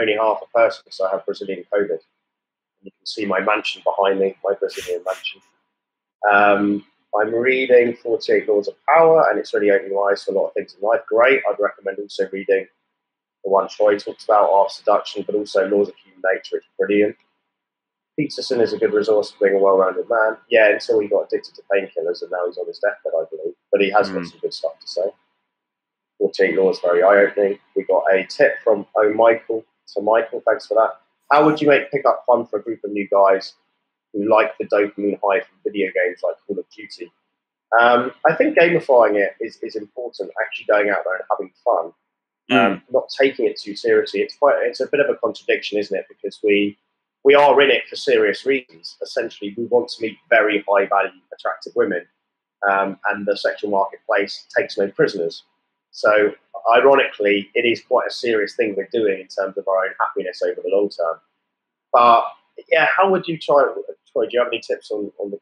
Only half a person because I have Brazilian COVID. And you can see my mansion behind me, my Brazilian mansion. I'm reading 48 Laws of Power, and it's really opening my eyes to a lot of things in life. Great. I'd recommend also reading the one Troy talked about, Art of Seduction, but also Laws of Human Nature. It's brilliant. Peterson is a good resource for being a well-rounded man. Yeah, until he got addicted to painkillers, and now he's on his deathbed, I believe. But he has got some good stuff to say. 48 Laws, very eye-opening. We got a tip from Michael. So, Michael, thanks for that. How would you make pickup fun for a group of new guys who like the dopamine high from video games like Call of Duty? I think gamifying it is important, actually going out there and having fun, not taking it too seriously. It's a bit of a contradiction, isn't it? Because we are in it for serious reasons. Essentially, we want to meet very high-value, attractive women, and the sexual marketplace takes no prisoners. So, ironically, it is quite a serious thing we're doing in terms of our own happiness over the long term. But yeah, how would you try? Troy, do you have any tips on for the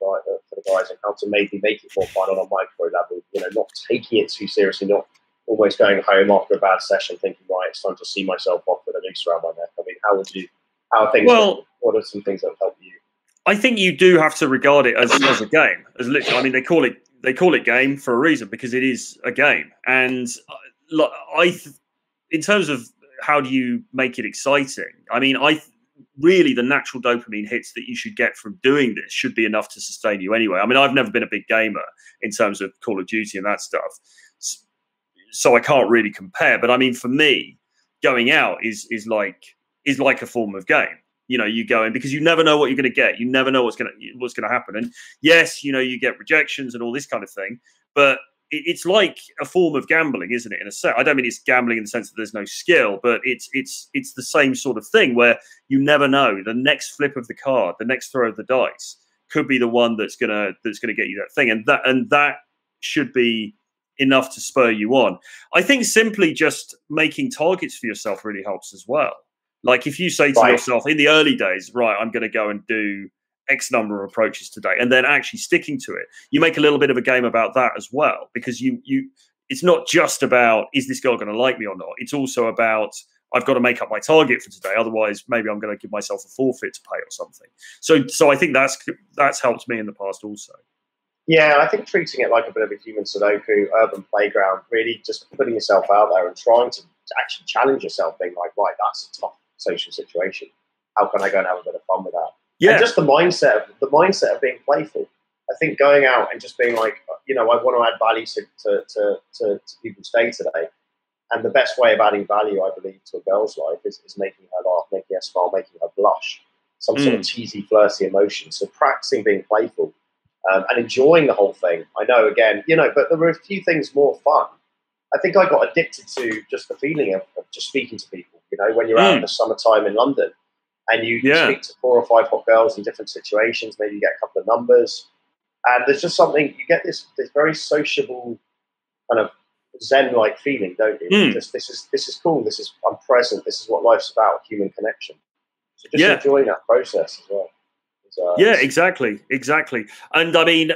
guys on how to maybe make it more fun on a micro level? You know, not taking it too seriously, not almost going home after a bad session thinking, right, it's time to see myself off with a noose around my neck? I mean, how are things? Well, what are some things that have helped you? I think you do have to regard it as a game, as literally. I mean, they call it game for a reason, because it is a game. And in terms of how do you make it exciting, I mean, really the natural dopamine hits that you should get from doing this should be enough to sustain you anyway. I mean, I've never been a big gamer in terms of Call of Duty and that stuff, so I can't really compare. But I mean, for me, going out is like a form of game. You know, you go in because you never know what you're going to get. You never know what's going to happen. And yes, you know, you get rejections and all this kind of thing, but it's like a form of gambling, isn't it? In a sense, I don't mean it's gambling in the sense that there's no skill, but it's the same sort of thing where you never know. The next flip of the card, the next throw of the dice, could be the one that's gonna get you that thing, and that should be enough to spur you on. I think simply just making targets for yourself really helps as well. Like if you say to yourself in the early days, right, I'm going to go and do X number of approaches today, and then actually sticking to it, you make a little bit of a game about that as well, because it's not just about, is this girl going to like me or not? It's also about, I've got to make up my target for today. Otherwise, maybe I'm going to give myself a forfeit to pay or something. So I think that's helped me in the past also. Yeah, I think treating it like a bit of a human Sudoku, urban playground, really just putting yourself out there and trying to actually challenge yourself, being like, right, that's a tough social situation. How can I go and have a bit of fun with that? Yeah. And just the mindset of being playful. I think going out and just being like, you know, I want to add value to people's day today. And the best way of adding value, I believe, to a girl's life is making her laugh, making her smile, making her blush, some sort of cheesy, flirty emotion. So practicing being playful and enjoying the whole thing. I know, again, you know, but there were a few things more fun. I think I got addicted to just the feeling of just speaking to people. You know, when you're out in the summertime in London and you speak to 4 or 5 hot girls in different situations, maybe you get a couple of numbers, and there's just something, you get this very sociable kind of Zen-like feeling, don't you? Just, this is cool. I'm present. This is what life's about, human connection. So just enjoying that process as well. Yeah, exactly. And I mean,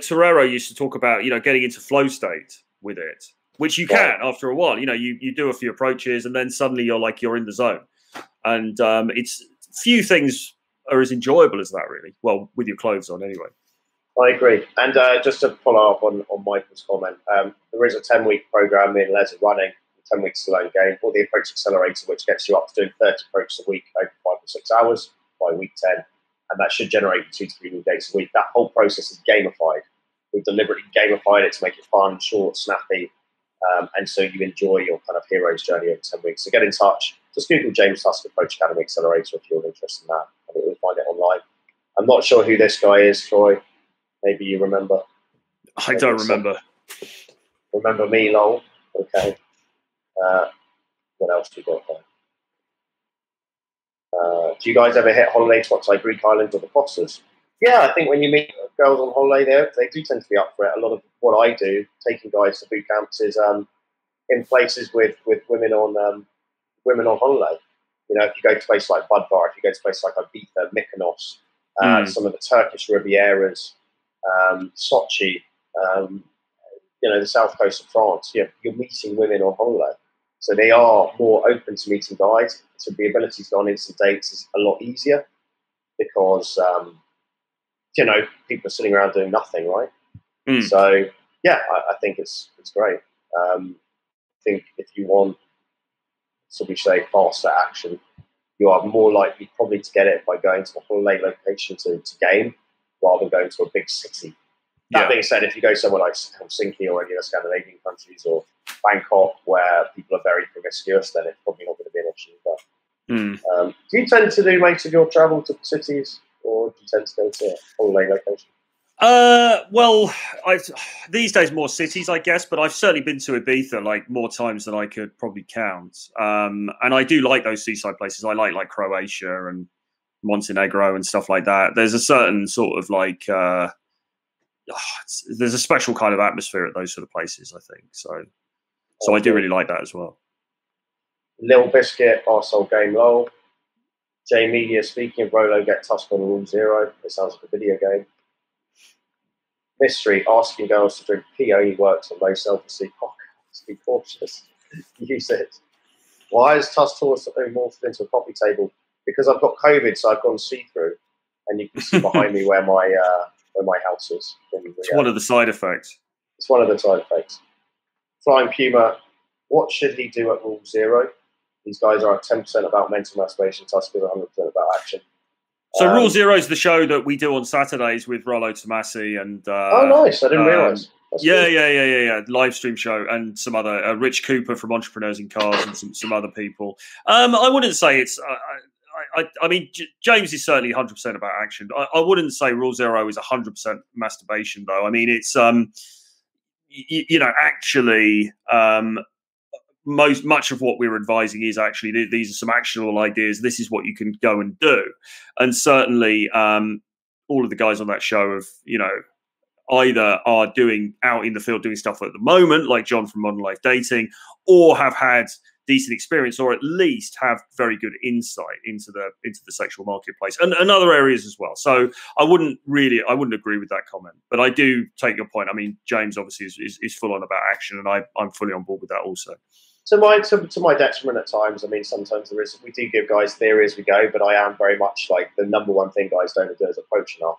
Torero used to talk about, you know, getting into flow state with it, which you can after a while. You know, you do a few approaches and then suddenly you're in the zone. And it's few things are as enjoyable as that, really. Well, with your clothes on, anyway. I agree. And just to follow up on Michael's comment, there is a 10-week program in Les running, 10 weeks to learn game, or the Approach Accelerator, which gets you up to doing 30 approaches a week over 5 or 6 hours by week 10. And that should generate 2 to 3 new days a week. That whole process is gamified. We've deliberately gamified it to make it fun, short, snappy, and so you enjoy your kind of hero's journey over 10 weeks. So get in touch. Just Google James Tusk Approach Academy Accelerator if you're interested in that. I think you'll find it online. I'm not sure who this guy is, Troy. Maybe you remember. I don't remember. Remember me, lol. Okay. What else do we got there? Do you guys ever hit holiday spots like Greek islands or the Costas? Yeah, I think when you meet girls on holiday, they do tend to be up for it. A lot of what I do, taking guys to boot camps, is in places with women on holiday. You know, if you go to places like Budvar, if you go to places like Ibiza, Mykonos, some of the Turkish Rivieras, Sochi, you know, the south coast of France, you're meeting women on holiday. So they are more open to meeting guys. So the ability to go on instant dates is a lot easier because, you know, people are sitting around doing nothing, right? So, yeah, I think it's great. I think if you want, so we say, faster action, you are more likely probably to get it by going to a holiday location to game rather than going to a big city. That being said, if you go somewhere like Helsinki or any other Scandinavian countries or Bangkok where people are very promiscuous, then it's probably not going to be an issue. But do you tend to do most of your travel to cities, or do you tend to go to holiday locations? Well, these days more cities, I guess, but I've certainly been to Ibiza like more times than I could probably count. And I do like those seaside places. I like Croatia and Montenegro and stuff like that. There's a certain sort of like there's a special kind of atmosphere at those sort of places, I think. So I do really like that as well. Lil Biscuit, Arsehole Game Lol. J Media, speaking of Rolo, get Tusk on Rule 0. It sounds like a video game. Mystery, asking girls to drink pee only works on low self-esteem. Oh, Just be cautious. Use it. Why is Tusk morphed into a coffee table? Because I've got COVID, so I've gone see-through, and you can see behind me where my house is. It's one of the side effects. It's one of the side effects. Flying Puma, what should he do at Rule 0? These guys are 10% about mental masturbation. Tusk is 100% about action. So Rule 0 is the show that we do on Saturdays with Rollo Tomasi and. Oh, nice! I didn't realise. Yeah. Live stream show and some other Rich Cooper from Entrepreneurs in Cars and some other people. I wouldn't say it's. I mean, James is certainly 100% about action. I wouldn't say Rule 0 is 100% masturbation, though. I mean, it's actually. Much of what we're advising is actually these are some actionable ideas. This is what you can go and do, and certainly all of the guys on that show have either are doing out in the field doing stuff at the moment, like John from Modern Life Dating, or have had decent experience, or at least have very good insight into the sexual marketplace and other areas as well. So I wouldn't agree with that comment, but I do take your point. I mean, James obviously is full on about action, and I'm fully on board with that also. To my detriment at times. I mean, sometimes we do give guys theory as we go, but I am very much like the number one thing guys don't do is approach enough.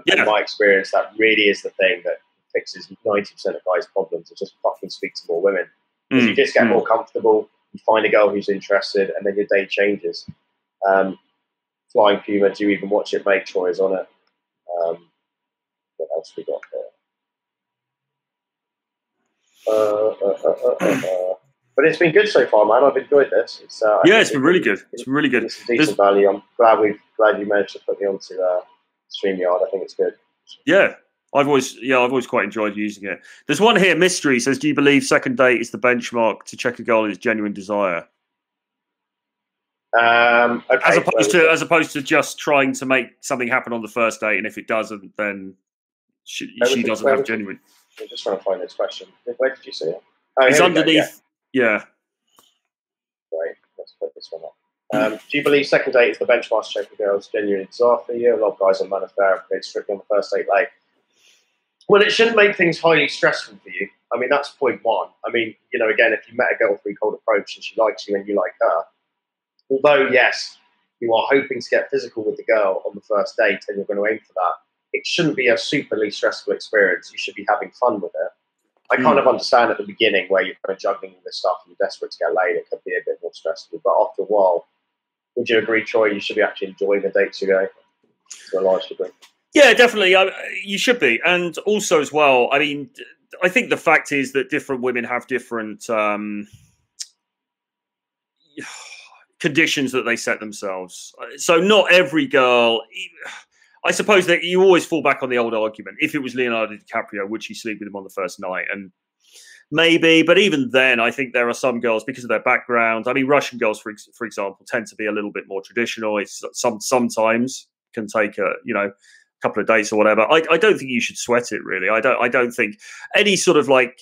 In my experience, that really is the thing that fixes 90% of guys' problems. Is just fucking speak to more women. Because you just get more comfortable. You find a girl who's interested, and then your day changes. Flying Puma, do you even watch it, mate? Troy is on it. What else we got there? But it's been good so far, man. I've enjoyed this. It's been really good. It's been really good. It's decent value. I'm glad you managed to put me onto StreamYard. I think it's good. Yeah. I've always quite enjoyed using it. There's one here, Mystery says, do you believe second date is the benchmark to check a girl in its genuine desire? Okay, as opposed to just trying to make something happen on the first date, and if it doesn't, then she doesn't have genuine. I'm just trying to find this question. Where did you see it? It's underneath. Yeah. Great. Let's put this one up. Do you believe second date is the benchmark to check a girl's genuine desire for you? A lot of guys on Manifest are strictly on the first date. Like, well, it shouldn't make things highly stressful for you. I mean, that's point one. I mean, again, if you met a girl through cold approach and she likes you and you like her, although, yes, you are hoping to get physical with the girl on the first date and you're going to aim for that, it shouldn't be a superly stressful experience. You should be having fun with it. I kind of understand at the beginning where you're kind of juggling all this stuff and you're desperate to get laid, it could be a bit more stressful. But after a while, would you agree, Troy, you should be actually enjoying the dates you go to a large degree? Yeah, definitely. You should be. And also as well, I mean, I think the fact is that different women have different conditions that they set themselves. So not every girl... I suppose that you always fall back on the old argument. If it was Leonardo DiCaprio, would she sleep with him on the first night? And maybe, but even then, I think there are some girls, because of their background. I mean, Russian girls, for example, tend to be a little bit more traditional. It's sometimes can take a couple of dates or whatever. I don't think you should sweat it, really. I don't think any sort of like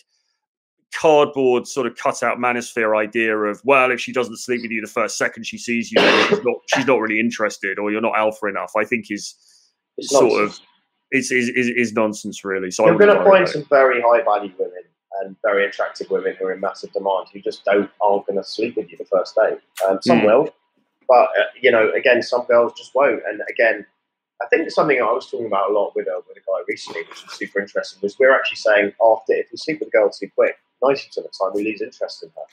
cardboard sort of cutout manosphere idea of, well, if she doesn't sleep with you the first second she sees you, then she's not really interested, or you're not alpha enough, I think is nonsense, really. So you're going to find some very high value women and very attractive women who are in massive demand who just aren't going to sleep with you the first date. Some will, but again, some girls just won't. And again, I think something I was talking about a lot with a guy recently, which was super interesting, was we're actually saying if we sleep with a girl too quick, 90% of the time we lose interest in her.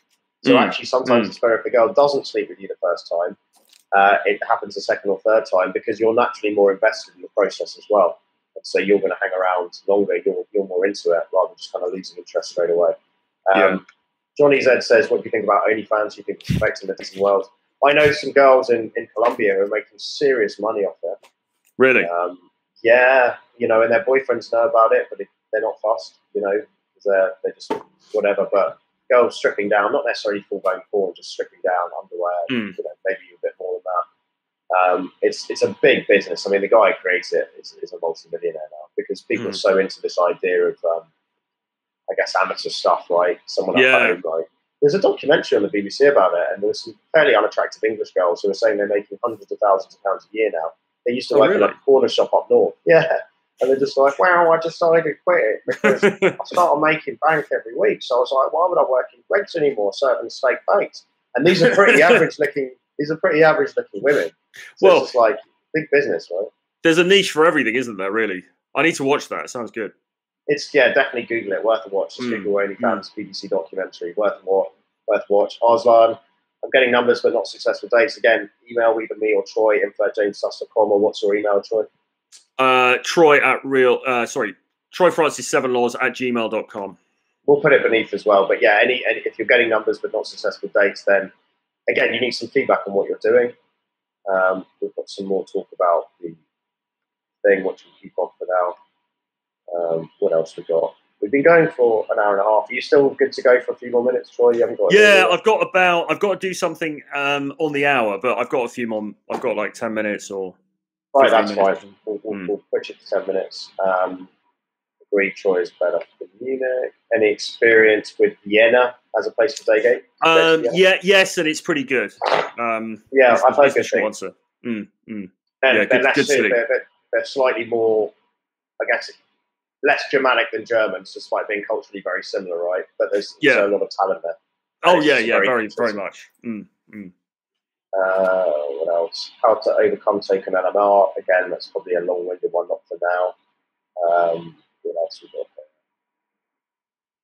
So actually, sometimes it's better if the girl doesn't sleep with you the first time. It happens the second or third time, because you're naturally more invested in the process as well. And so you're going to hang around longer, you're more into it, rather than just kind of losing interest straight away. Johnny Z says, what do you think about OnlyFans? Do you think it's affecting the dating world? I know some girls in Colombia who are making serious money off it. Really? And their boyfriends know about it, but they're not fussed, because they're just whatever. But girls stripping down, not necessarily full-blown porn, just stripping down underwear, maybe a bit more than that. It's a big business. I mean, the guy who creates it is a multi-millionaire now, because people are so into this idea of, I guess, amateur stuff, right? Someone at home, like, there's a documentary on the BBC about it, and there were some fairly unattractive English girls who are saying they're making hundreds of thousands of pounds a year now. They used to work in a corner shop up north. Yeah. And they're just like, wow, I decided to quit it because I started making bank every week. So I was like, why would I work in Greggs anymore serving steak bakes? And these are pretty average looking. These are pretty average looking women. So well, it's just like big business, right? There's a niche for everything, isn't there? Really, I need to watch that. It sounds good. It's definitely Google it. Worth a watch. Just Google OnlyFans BBC documentary. Worth a watch. Worth a watch. Arslan, I'm getting numbers but not successful dates. Again, email either me or Troy info@jamestusk.com, or what's your email, Troy? Troy Francis7laws@gmail.com. We'll put it beneath as well. But yeah, any if you're getting numbers but not successful dates, then again you need some feedback on what you're doing. We've got some more talk about the thing, which we'll keep on for now. What else we got? We've been going for an hour and a half. Are you still good to go for a few more minutes, Troy? You haven't got? Yeah, I've got to do something on the hour, but I've got a few more. I've got like 10 minutes or. Right, that's fine. We'll push it to 10 minutes. Agreed, Troy is better for Munich. Any experience with Vienna as a place for day game? Yes, and it's pretty good. Yeah, I've heard good things. Yeah, good city. They're slightly more, I guess, less Germanic than Germans, despite being culturally very similar, right? But there's a lot of talent there. Oh, yeah, very much. What else? How to overcome token LMR. Again, that's probably a long-winded one, not for now. What else we got there?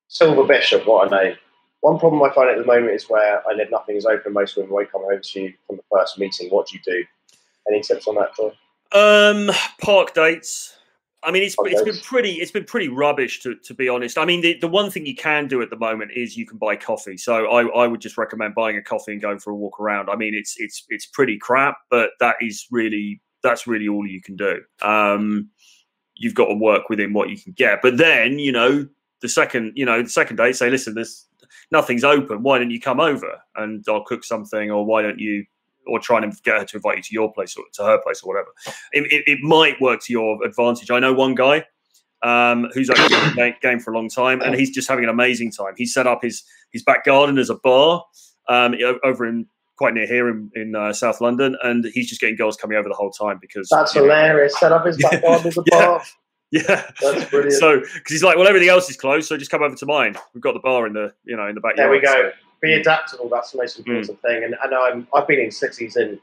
Silver Bishop, what a name. One problem I find at the moment is where I live, nothing is open. Most women won't come home to you from the first meeting. What do you do? Any tips on that, Troy? Park dates. I mean, it's been pretty rubbish to be honest. I mean, the one thing you can do at the moment is you can buy coffee. So I would just recommend buying a coffee and going for a walk around. I mean, it's pretty crap, but that's really all you can do. You've got to work within what you can get. But then, the second day, say, listen, nothing's open. Why don't you come over and I'll cook something, or why don't you? Or trying to get her to invite you to your place or to her place or whatever. It might work to your advantage. I know one guy who's actually been in the game for a long time, and he's just having an amazing time. He set up his back garden as a bar over in quite near here in South London, and he's just getting girls coming over the whole time because that's hilarious. Set up his back garden as a bar. Yeah, that's brilliant. So because he's like, well, everything else is closed, so just come over to mine. We've got the bar in the backyard. There we go. So. Be adaptable. That's the most important thing. And I've been in cities in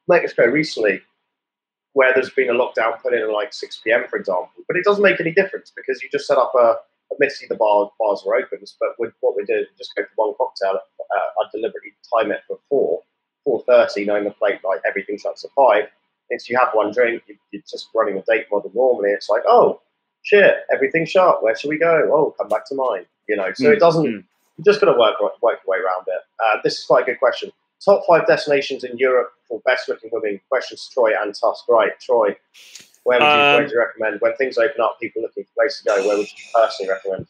Mexico recently where there's been a lockdown put in at like 6 p.m. for example, but it doesn't make any difference because you just set up admittedly the bars are open, but what we do is just go for one cocktail. I deliberately time it for 4:30, knowing the plate like everything shuts at 5. If you have one drink, you're just running a date model normally. It's like, oh shit, everything's shut. Where should we go? Oh, come back to mine. So it doesn't. You just got to work your way around it. This is quite a good question. Top 5 destinations in Europe for best-looking women. Questions to Troy and Tusk. Right, Troy, where would you recommend? When things open up, people looking for places to go, where would you personally recommend?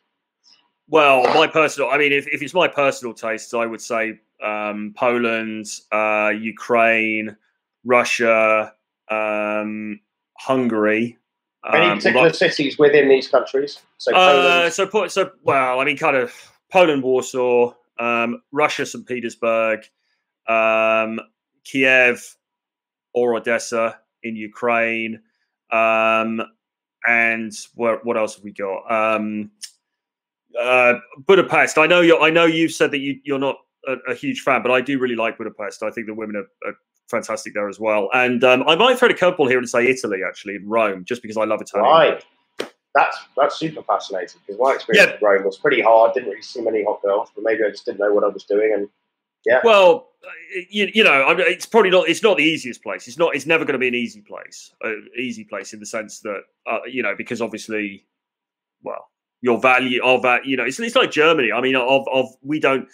Well, if it's my personal tastes, I would say Poland, Ukraine, Russia, Hungary. Any particular cities within these countries? So Poland. kind of Poland, Warsaw, Russia, St. Petersburg, Kiev or Odessa in Ukraine, and what else have we got? Budapest. I know you've said that you're not a huge fan, but I do really like Budapest. I think the women are fantastic there as well. And I might throw a couple here and say Italy, actually, in Rome, just because I love Italian. Right. That's super fascinating because my experience with Rome was pretty hard. Didn't really see many hot girls, but maybe I just didn't know what I was doing. And yeah, well, it's probably not. It's not the easiest place. It's never going to be an easy place. Easy place in the sense that because obviously, well, our value. It's like Germany. I mean, we don't.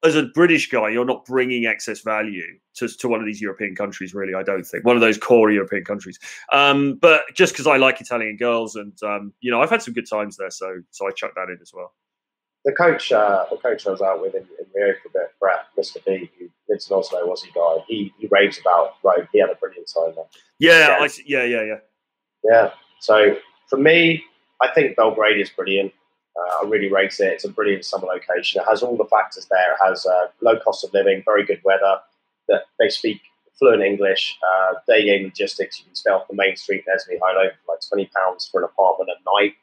As a British guy, you're not bringing excess value to one of these European countries, really, I don't think. One of those core European countries. But just because I like Italian girls and, I've had some good times there, so I chucked that in as well. The coach I was out with in Rio for a bit, Brett, Mr. B, who lives in Oslo, Aussie guy, he raves about Rome. He had a brilliant time there. Yeah. So for me, I think Belgrade is brilliant. I really rate it. It's a brilliant summer location. It has all the factors there. It has low cost of living, very good weather. That they speak fluent English, day game logistics. You can stay off the main street in Esme High Low for like £20 for an apartment at night.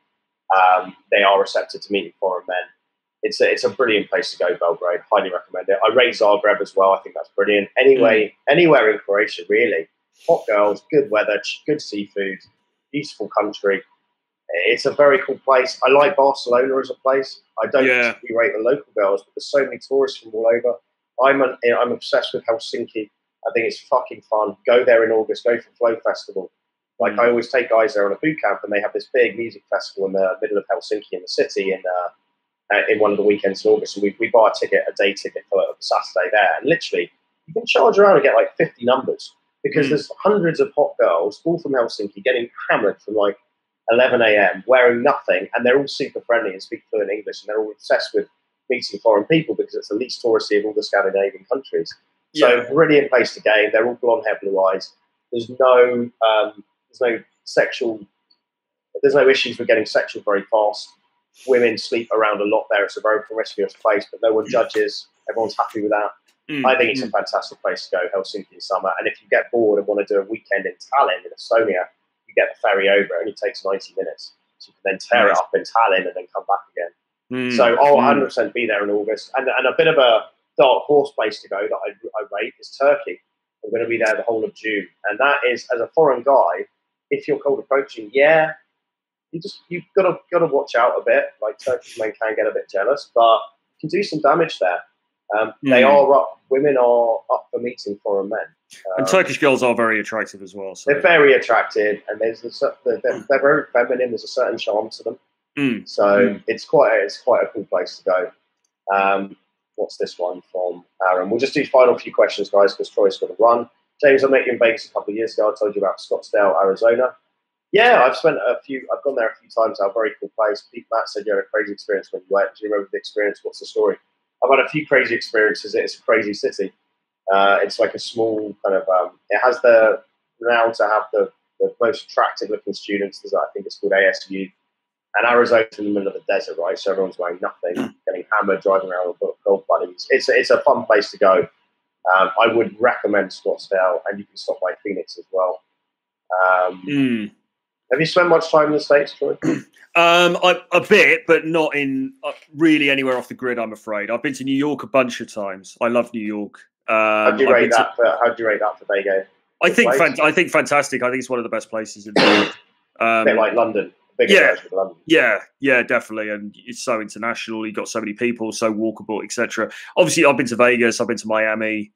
They are receptive to meeting foreign men. It's a brilliant place to go, Belgrade. Highly recommend it. I rate Zagreb as well. I think that's brilliant. Anyway, anywhere in Croatia, really. Hot girls, good weather, good seafood, beautiful country. It's a very cool place. I like Barcelona as a place. I don't particularly rate the local girls, but there's so many tourists from all over. I'm obsessed with Helsinki. I think it's fucking fun. Go there in August. Go for Flow Festival. Like I always take guys there on a boot camp, and they have this big music festival in the middle of Helsinki in the city in one of the weekends in August. And we buy a day ticket for Saturday there, and literally you can charge around and get like 50 numbers because there's hundreds of hot girls all from Helsinki getting hammered from like 11 a.m. wearing nothing, and they're all super friendly and speak fluent English, and they're all obsessed with meeting foreign people because it's the least touristy of all the Scandinavian countries. So brilliant place to game. They're all blonde hair, blue eyes. There's no issues with getting sexual very fast. Women sleep around a lot there. It's a very promiscuous place, but no one judges. Everyone's happy with that. I think it's a fantastic place to go, Helsinki in summer. And if you get bored and want to do a weekend in Tallinn in Estonia, you get the ferry over. It only takes 90 minutes. So you can then tear it up in Tallinn and then come back again. So I'll 100% be there in August. And a bit of a dark horse place to go that I rate is Turkey. I'm going to be there the whole of June. And that is, as a foreign guy, if you're cold approaching, you've got to watch out a bit. Like Turkish men can get a bit jealous, but you can do some damage there. Women are up for meeting foreign men. And Turkish girls are very attractive as well. So. They're very attractive, and they're very feminine. There's a certain charm to them. So it's quite a cool place to go. What's this one from Aaron? We'll just do final few questions, guys, because Troy's got to run. James, I met you in Vegas a couple of years ago. I told you about Scottsdale, Arizona. Yeah, I've gone there a few times now. Very cool place. Pete Matt said you had a crazy experience when you went. Do you remember the experience? What's the story? I've had a few crazy experiences. It's a crazy city. It's like a small kind of. It has the renown to have the most attractive looking students. I think it's called ASU. And Arizona's in the middle of the desert, right? So everyone's wearing nothing, getting hammered, driving around with golf buddies. It's a fun place to go. I would recommend Scottsdale, and you can stop by Phoenix as well. Have you spent much time in the States, Troy? A bit, but not in really anywhere off the grid, I'm afraid. I've been to New York a bunch of times. I love New York. How do you rate that for day game? I think fantastic. I think it's one of the best places in the world. A bit like London. London. Yeah, definitely. And it's so international. You've got so many people, so walkable, etc. Obviously, I've been to Vegas. I've been to Miami.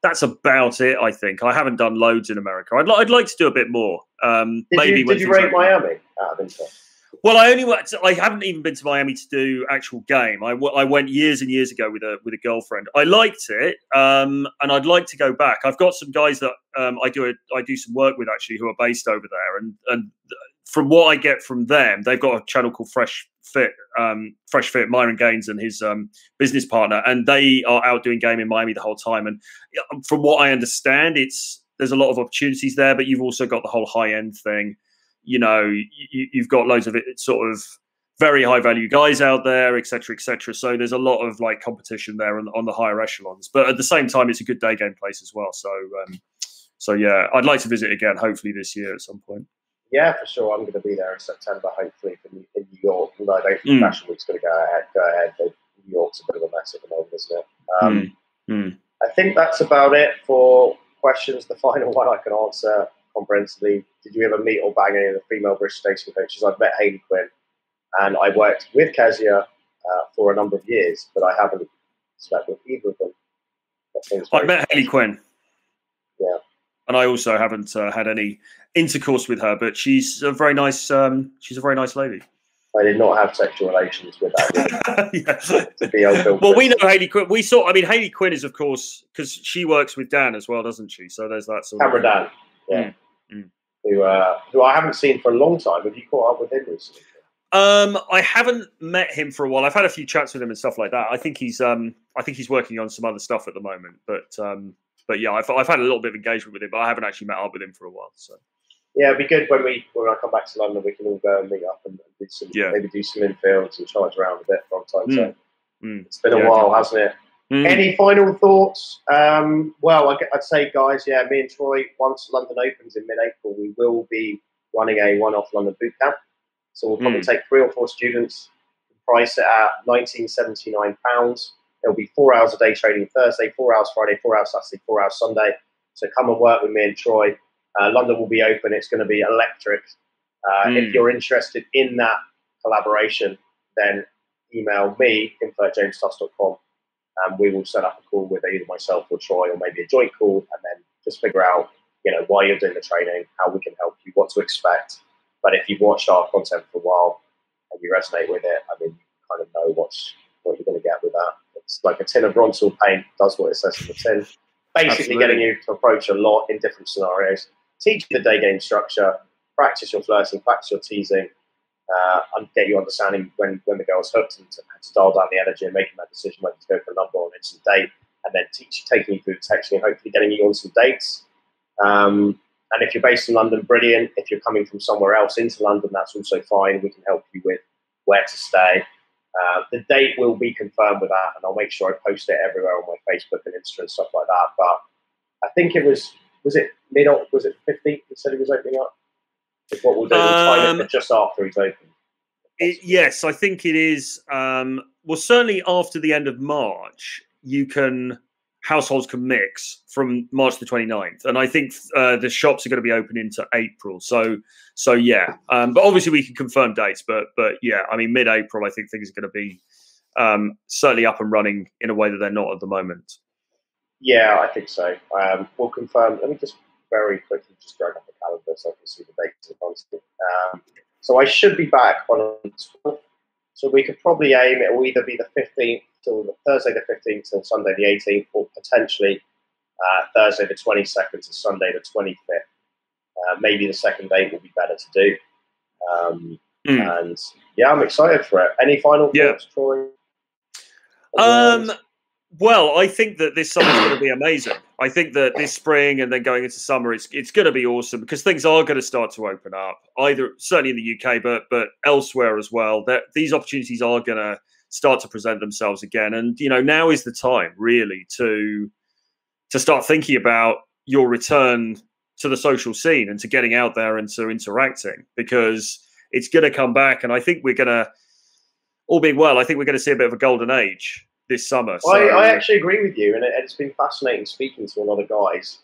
That's about it, I think. I haven't done loads in America. I'd like to do a bit more. Did you rate Miami out of interest? Well, I haven't even been to Miami to do actual game. I went years and years ago with a girlfriend. I liked it, and I'd like to go back. I've got some guys that I do some work with actually who are based over there, and from what I get from them, they've got a channel called Fresh Fit, Myron Gaines and his business partner, and they are out doing game in Miami the whole time. And from what I understand, there's a lot of opportunities there, but you've also got the whole high end thing. You know, you've got loads of it, sort of very high value guys out there, et cetera, et cetera. So there's a lot of like competition there on the higher echelons, but at the same time, it's a good day game place as well. So yeah, I'd like to visit again, hopefully this year at some point. Yeah, for sure. I'm going to be there in September, hopefully, in New York. Although I don't think Fashion Week's going to go ahead. New York's a bit of a mess at the moment, isn't it? I think that's about it for questions. The final one I can answer comprehensively. Did you ever meet or bang any of the female British racing coaches? I've met Hayley Quinn, and I worked with Kezia for a number of years, but I haven't slept with either of them. I met Hayley Quinn. Yeah. And I also haven't had any intercourse with her, but she's a very nice. She's a very nice lady. I did not have sexual relations with that woman. To be open. Well, we know Hayley Quinn. Hayley Quinn is, of course, because she works with Dan as well, doesn't she? So there's that sort Camera Dan, yeah. Who I haven't seen for a long time. Have you caught up with him recently? I haven't met him for a while. I've had a few chats with him and stuff like that. I think he's working on some other stuff at the moment, But yeah, I've had a little bit of engagement with him, but I haven't actually met up with him for a while. So yeah, it'd be good when I come back to London, we can all go and meet up and maybe do some infields and charge around a bit from time to time. It's been a while, hasn't it? Any final thoughts? Well, I'd say, guys, yeah, me and Troy, once London opens in mid-April, we will be running a one-off London boot camp. So we'll probably take 3 or 4 students, price it at £19.79. There'll be 4 hours a day training Thursday, 4 hours Friday, 4 hours Saturday, 4 hours Sunday. So come and work with me and Troy. London will be open. It's going to be electric. If you're interested in that collaboration, then email me, info@jamestusk.com, and we will set up a call with either myself or Troy, or maybe a joint call, and then just figure out, why you're doing the training, how we can help you, what to expect. But if you've watched our content for a while and you resonate with it, I mean, you kind of know what you're going to get with that. It's like a tin of Ronsil paint, does what it says in the tin. Basically getting you to approach a lot in different scenarios, teach you the day game structure, practice your flirting, practice your teasing, and get you understanding when the girl's hooked, and to dial down the energy and making that decision whether to go for a number or an instant date, and then taking you through the texting and hopefully getting you on some dates. And if you're based in London, brilliant. If you're coming from somewhere else into London, that's also fine. We can help you with where to stay. The date will be confirmed with that, and I'll make sure I post it everywhere on my Facebook and Insta and stuff like that. But I think it was it 15th? He said he was opening up? Is what we'll do. We'll time it for just after he's open. Yes, I think it is. Well, certainly after the end of March, households can mix from March the 29th. And I think the shops are going to be open into April. So yeah. But obviously we can confirm dates. But yeah, I mean, mid-April, I think things are going to be certainly up and running in a way that they're not at the moment. Yeah, I think so. We'll confirm. Let me just very quickly just drag up the calendar so I can see the dates in front of me. So I should be back on the 12th. So we could probably aim, it will either be the 15th till Thursday the 15th till Sunday the 18th, or potentially Thursday the 22nd to Sunday the 25th. Maybe the second date will be better to do. And yeah, I'm excited for it. Any final thoughts, Troy? Well, I think that this summer is going to be amazing. I think that this spring and then going into summer, it's going to be awesome, because things are going to start to open up, certainly in the UK, but elsewhere as well. That these opportunities are going to start to present themselves again, and now is the time really to start thinking about your return to the social scene and to getting out there and to interacting, because it's going to come back, and I think we're going to, all being well, I think we're going to see a bit of a golden age this summer. So I actually agree with you, and it's been fascinating speaking to a lot of guys.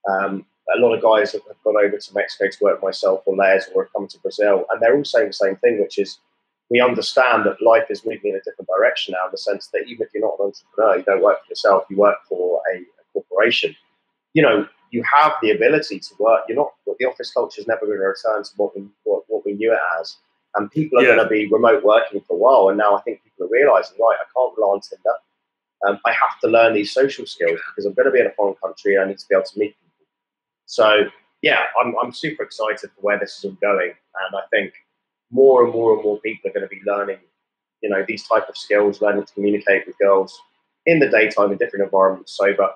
A lot of guys have gone over to Mexico to work with myself or Les, or have come to Brazil, and they're all saying the same thing, which is we understand that life is moving in a different direction now, in the sense that even if you're not an entrepreneur, you don't work for yourself, you work for a corporation. You have the ability to work. You're not. The office culture is never going to return to what we knew it as. And people are going to be remote working for a while. And now I think people are realizing, right, I can't rely on Tinder. I have to learn these social skills, because I'm going to be in a foreign country and I need to be able to meet people. So, yeah, I'm super excited for where this is all going. And I think more and more people are going to be learning, these type of skills, learning to communicate with girls in the daytime in different environments, sober.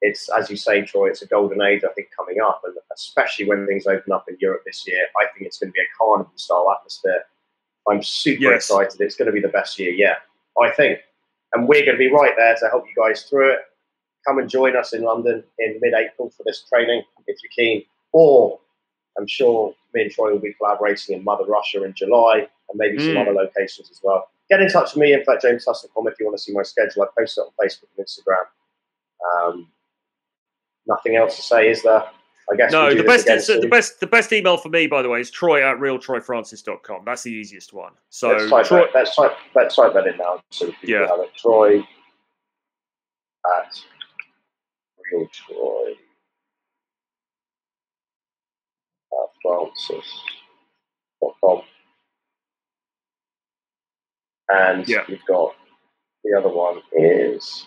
It's, as you say, Troy, it's a golden age, I think, coming up, and especially when things open up in Europe this year, I think it's going to be a carnival-style atmosphere. I'm super excited. It's going to be the best year yet, I think. And we're going to be right there to help you guys through it. Come and join us in London in mid-April for this training, if you're keen. Or I'm sure me and Troy will be collaborating in Mother Russia in July, and maybe some other locations as well. Get in touch with me, info@jamestusk.com, if you want to see my schedule. I post it on Facebook and Instagram. Nothing else to say, is there? I guess no. The best email for me, by the way, is troy@realtroyfrancis.com. That's the easiest one. So let's type that in now, so people have it. Troy @realtroyfrancis.com. And you've got the other one is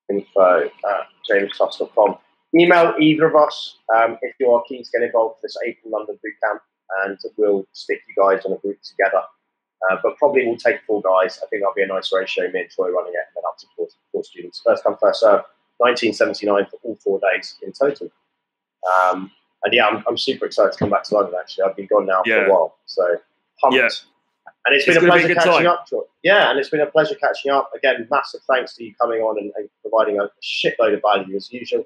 info@jamestusk.com. Email either of us if you are keen to get involved with this April London bootcamp, and we'll stick you guys on a group together. But probably we'll take 4 guys. I think that'll be a nice ratio, me and Troy running it, and then up to 4 students. First come, first serve. 1979 for all 4 days in total. And yeah, I'm super excited to come back to London, actually. I've been gone now for a while, so pumped. And it's been a pleasure catching up, Troy. Yeah, and it's been a pleasure catching up. Again, massive thanks to you coming on and providing a shitload of value as usual.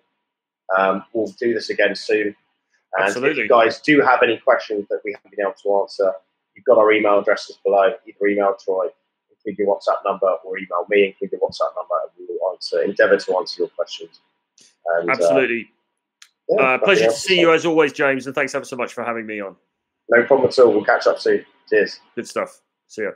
We'll do this again soon. And Absolutely. if you guys do have any questions that we haven't been able to answer, you've got our email addresses below. Either email Troy, include your WhatsApp number, or email me, include your WhatsApp number, and we will endeavour to answer your questions. And, absolutely. Pleasure to see you as always, James, and thanks ever so much for having me on. No problem at all. We'll catch up soon. Cheers. Good stuff. See ya.